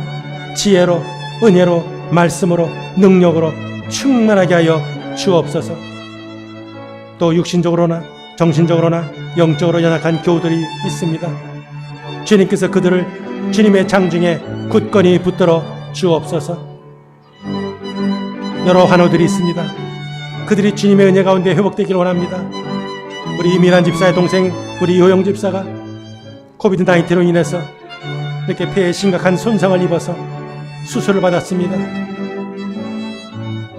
지혜로, 은혜로, 말씀으로, 능력으로 충만하게 하여 주옵소서. 또 육신적으로나 정신적으로나 영적으로 연약한 교우들이 있습니다. 주님께서 그들을 주님의 장중에 굳건히 붙들어 주옵소서. 여러 환우들이 있습니다. 그들이 주님의 은혜 가운데 회복되기를 원합니다. 우리 이민환 집사의 동생 우리 이호영 집사가 코비드-19로 인해서 이렇게 폐에 심각한 손상을 입어서 수술을 받았습니다.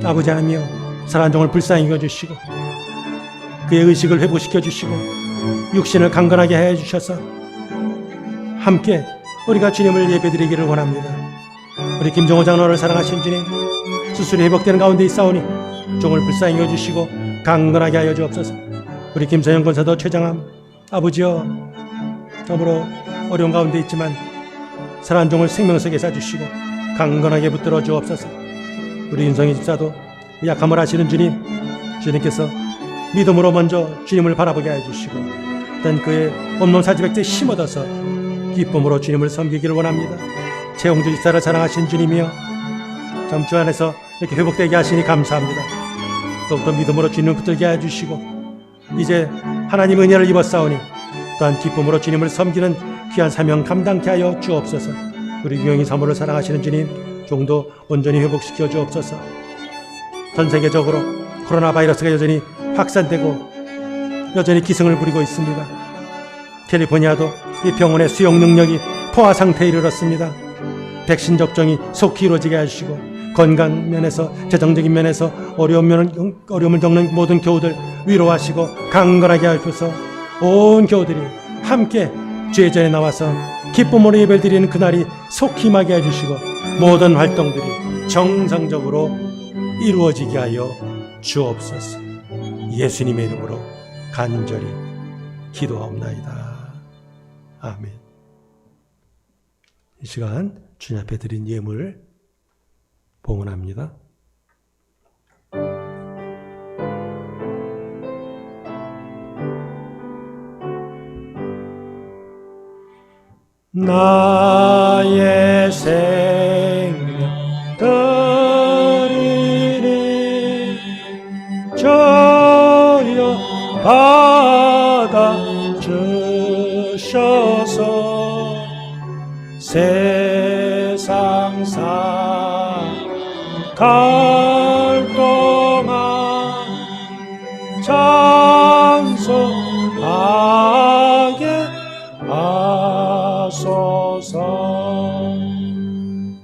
아버지 하나님이여, 사랑하는 종을 불쌍히 여겨주시고 그의 의식을 회복시켜 주시고 육신을 강건하게 해 주셔서 함께 우리가 주님을 예배드리기를 원합니다. 우리 김정호 장로를 사랑하신 주님, 수술이 회복되는 가운데 있사오니 종을 불쌍히 여주시고 강건하게 하여 주옵소서. 우리 김서영 권사도 최장암 아버지여, 참으로 어려운 가운데 있지만 사랑하는 종을 생명 속에 싸주시고 강건하게 붙들어 주옵소서. 우리 윤성희 집사도 약함을 아시는 주님, 주님께서 믿음으로 먼저 주님을 바라보게 해주시고 일단 그의 온몸 사지백제에 힘 얻어서 기쁨으로 주님을 섬기기를 원합니다. 최홍주 집사를 사랑하신 주님이여, 참 주 안에서 이렇게 회복되게 하시니 감사합니다. 더욱더 믿음으로 주님을 붙들게 해주시고 이제 하나님 은혜를 입었사오니 또한 기쁨으로 주님을 섬기는 귀한 사명 감당케 하여 주옵소서. 우리 유영희 사모를 사랑하시는 주님, 종도 온전히 회복시켜 주옵소서. 전 세계적으로 코로나 바이러스가 여전히 확산되고 여전히 기승을 부리고 있습니다. 캘리포니아도 이 병원의 수용 능력이 포화 상태에 이르렀습니다. 백신 접종이 속히 이루어지게 해주시고 건강 면에서, 재정적인 면에서 어려움을 겪는 모든 교우들 위로하시고 강건하게 하셔서 온 교우들이 함께 주의 전에 나와서 기쁨으로 예배를 드리는 그날이 속히 임하게 해주시고 모든 활동들이 정상적으로 이루어지게 하여 주옵소서. 예수님의 이름으로 간절히 기도하옵나이다. 아멘. 이 시간 주님 앞에 드린 예물 봉헌합니다. 나의 생명 드리니 주여 받아 주셔서 세상 살아갈 동안 찬송하게 하소서.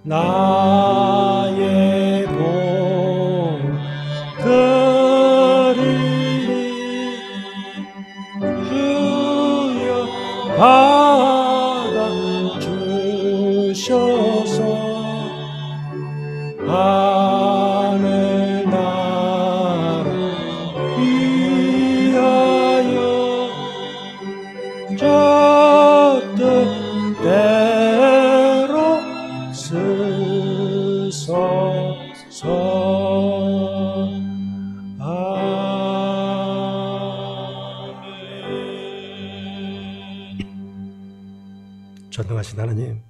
나의 복 드리니 주여 받아 주셔서 하늘 나라 위하여 전능하신 하나님,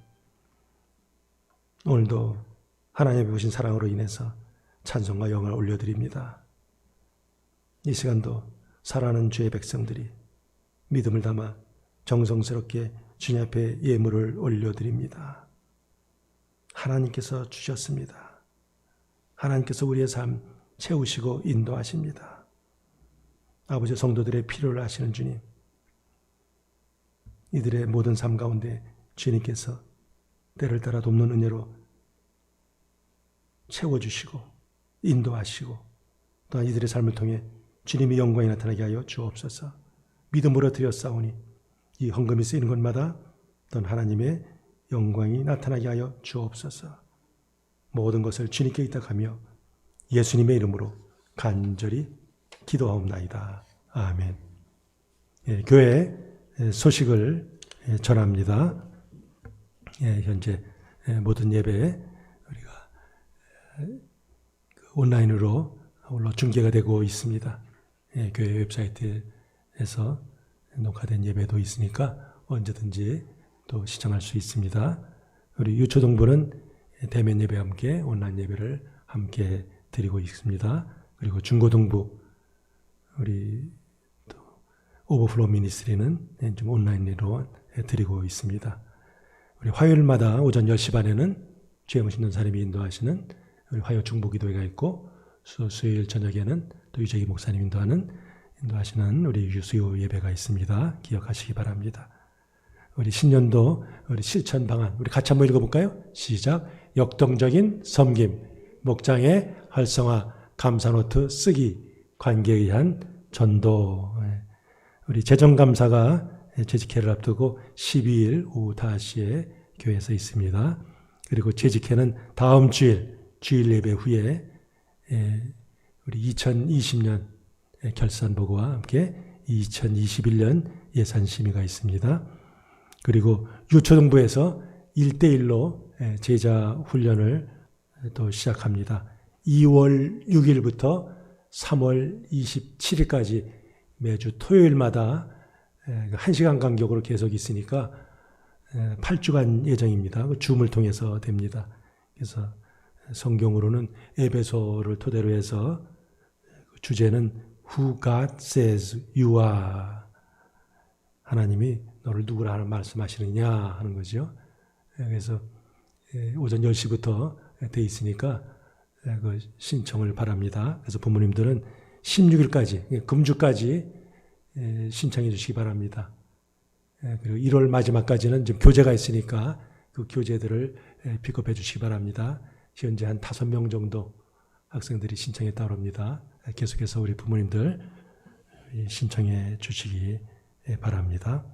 오늘도 하나님의 보신 사랑으로 인해서 찬송과 영광을 올려드립니다. 이 시간도 사랑하는 주의 백성들이 믿음을 담아 정성스럽게 주님 앞에 예물을 올려드립니다. 하나님께서 주셨습니다. 하나님께서 우리의 삶 채우시고 인도하십니다. 아버지, 성도들의 필요를 아시는 주님, 이들의 모든 삶 가운데 주님께서 때를 따라 돕는 은혜로 채워주시고 인도하시고 또한 이들의 삶을 통해 주님의 영광이 나타나게 하여 주옵소서. 믿음으로 드렸사오니 이 헌금이 쓰이는 곳마다 또한 하나님의 영광이 나타나게 하여 주옵소서. 모든 것을 주님께 의탁하며 예수님의 이름으로 간절히 기도하옵나이다. 아멘. 교회 소식을 전합니다. 현재 모든 예배 우리가 온라인으로 중계가 되고 있습니다. 교회 웹사이트에서 녹화된 예배도 있으니까 언제든지 또 시청할 수 있습니다. 우리 유초동부는 대면 예배와 함께 온라인 예배를 함께 드리고 있습니다. 그리고 중고동부 우리 또 오버플로우 미니스트리는 좀 온라인으로 드리고 있습니다. 우리 화요일마다 오전 10시 반에는 주의 모시는 사람이 인도하시는 우리 화요 중보기도회가 있고 수요일 저녁에는 또 유재기 목사님 인도하시는 우리 유수요 예배가 있습니다. 기억하시기 바랍니다. 우리 신년도 우리 실천 방안 우리 같이 한번 읽어볼까요? 시작. 역동적인 섬김, 목장의 활성화, 감사노트 쓰기, 관계에 의한 전도. 우리 재정감사가 재직회를 앞두고 12일 오후 5시에 교회에서 있습니다. 그리고 재직회는 다음 주일 예배 후에 우리 2020년 결산 보고와 함께 2021년 예산 심의가 있습니다. 그리고 유초동부에서 1대1로 제자 훈련을 또 시작합니다. 2월 6일부터 3월 27일까지 매주 토요일마다 1시간 간격으로 계속 있으니까 8주간 예정입니다. 줌을 통해서 됩니다. 그래서 성경으로는 에베소를 토대로 해서 주제는 Who God says you are. 하나님이 너를 누구라 말씀하시느냐 하는 거죠. 그래서 오전 10시부터 돼 있으니까 그 신청을 바랍니다. 그래서 부모님들은 16일까지, 금주까지 신청해 주시기 바랍니다. 그리고 1월 마지막까지는 좀 교재가 있으니까 그 교재들을 픽업해 주시기 바랍니다. 현재 한 5명 정도 학생들이 신청했다고 합니다. 계속해서 우리 부모님들 신청해 주시기 바랍니다.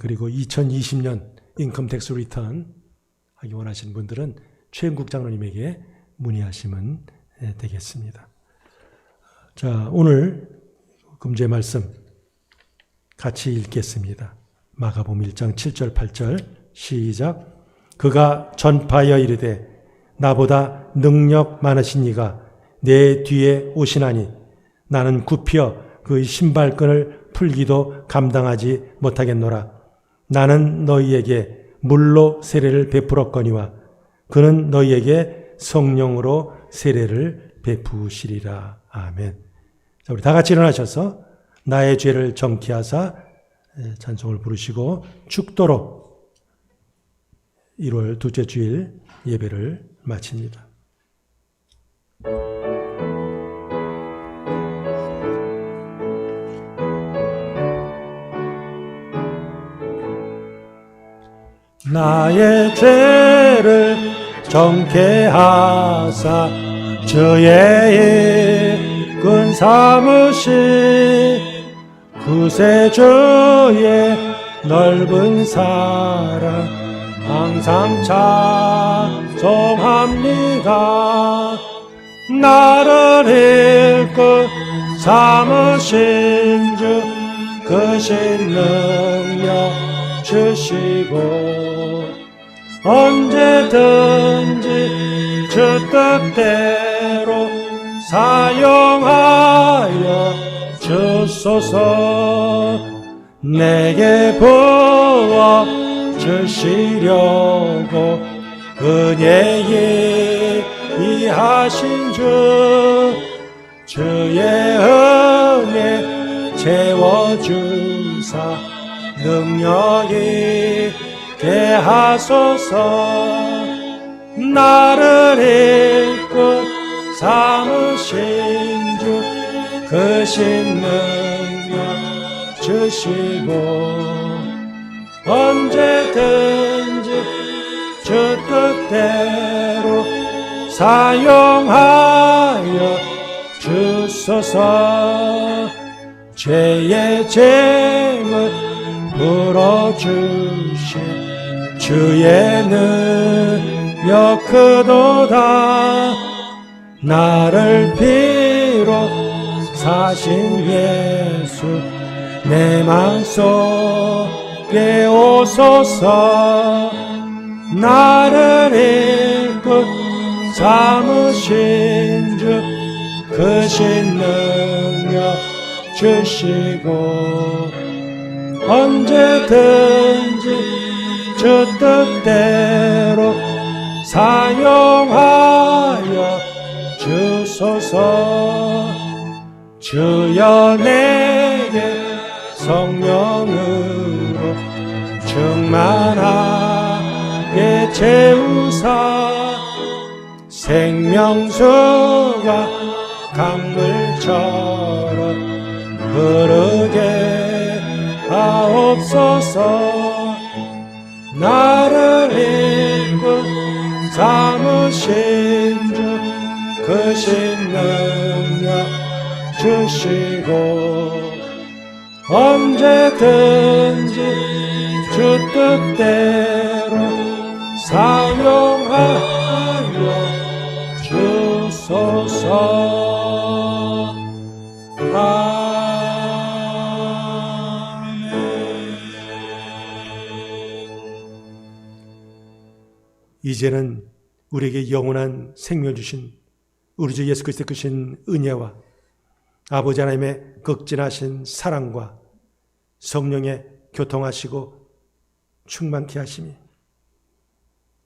그리고 2020년 인컴 텍스 리턴 하기 원하시는 분들은 최영국 장로님에게 문의하시면 되겠습니다. 자, 오늘 금주의 말씀 같이 읽겠습니다. 마가복음 1장 7절 8절 시작. 그가 전파하여 이르되 나보다 능력 많으신 이가 내 뒤에 오시나니 나는 굽혀 그의 신발끈을 풀기도 감당하지 못하겠노라. 나는 너희에게 물로 세례를 베풀었거니와 그는 너희에게 성령으로 세례를 베푸시리라. 아멘. 자, 우리 다 같이 일어나셔서 나의 죄를 정케하사 찬송을 부르시고 축도로 1월 둘째 주일 예배를 마칩니다. 나의 죄를 정케하사 주의 일꾼 삼으신 구세주의 넓은 사랑 항상 찬송합니다. 나를 일꾼 삼으신 주 크신 능력 주시고 언제든지 주 뜻대로 사용하여 주소서. 내게 부어 주시려고 은혜에 이하신 주의 은혜 채워주사 능력이 대하소서. 나를 일꾼 삼으신 주 크신 능력 주시고 언제든지 주 뜻대로 사용하여 주소서. 죄의 짐을 풀어주신 주의 능력 크도다. 나를 피로 사신 예수 내 맘속에 오소서. 나를 일꾼 삼으신 주 크신 능력 주시고 언제든지 주 뜻대로 사용하여 주소서. 주여 내게 성령으로 충만하게 채우사 생명수가 강물처럼 흐르게 하옵소서. 나를 일꾼 삼으신 주 크신 능력 주시고 언제든지 주 뜻대로 사용하여 주소서. 이제는 우리에게 영원한 생명을 주신 우리 주 예수 그리스도의 크신 은혜와 아버지 하나님의 극진하신 사랑과 성령의 교통하시고 충만케 하심이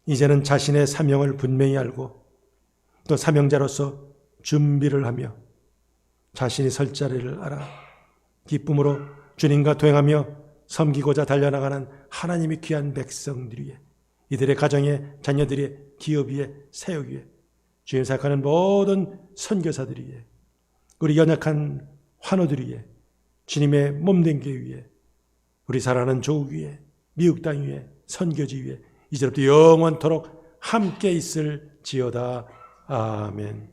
이제는 자신의 사명을 분명히 알고 또 사명자로서 준비를 하며 자신이 설 자리를 알아 기쁨으로 주님과 동행하며 섬기고자 달려나가는 하나님의 귀한 백성들 위해 이들의 가정의 자녀들의 기업 위에 사역 위에 주님 생각하는 모든 선교사들 위에 우리 연약한 환우들 위에 주님의 몸된 교회 위에 우리 사랑하는 조국 위에 미국 땅 위에 선교지 위에 이제부터 영원토록 함께 있을지어다. 아멘.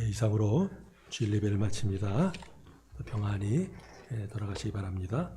이상으로 주일 예배를 마칩니다. 평안히 돌아가시기 바랍니다.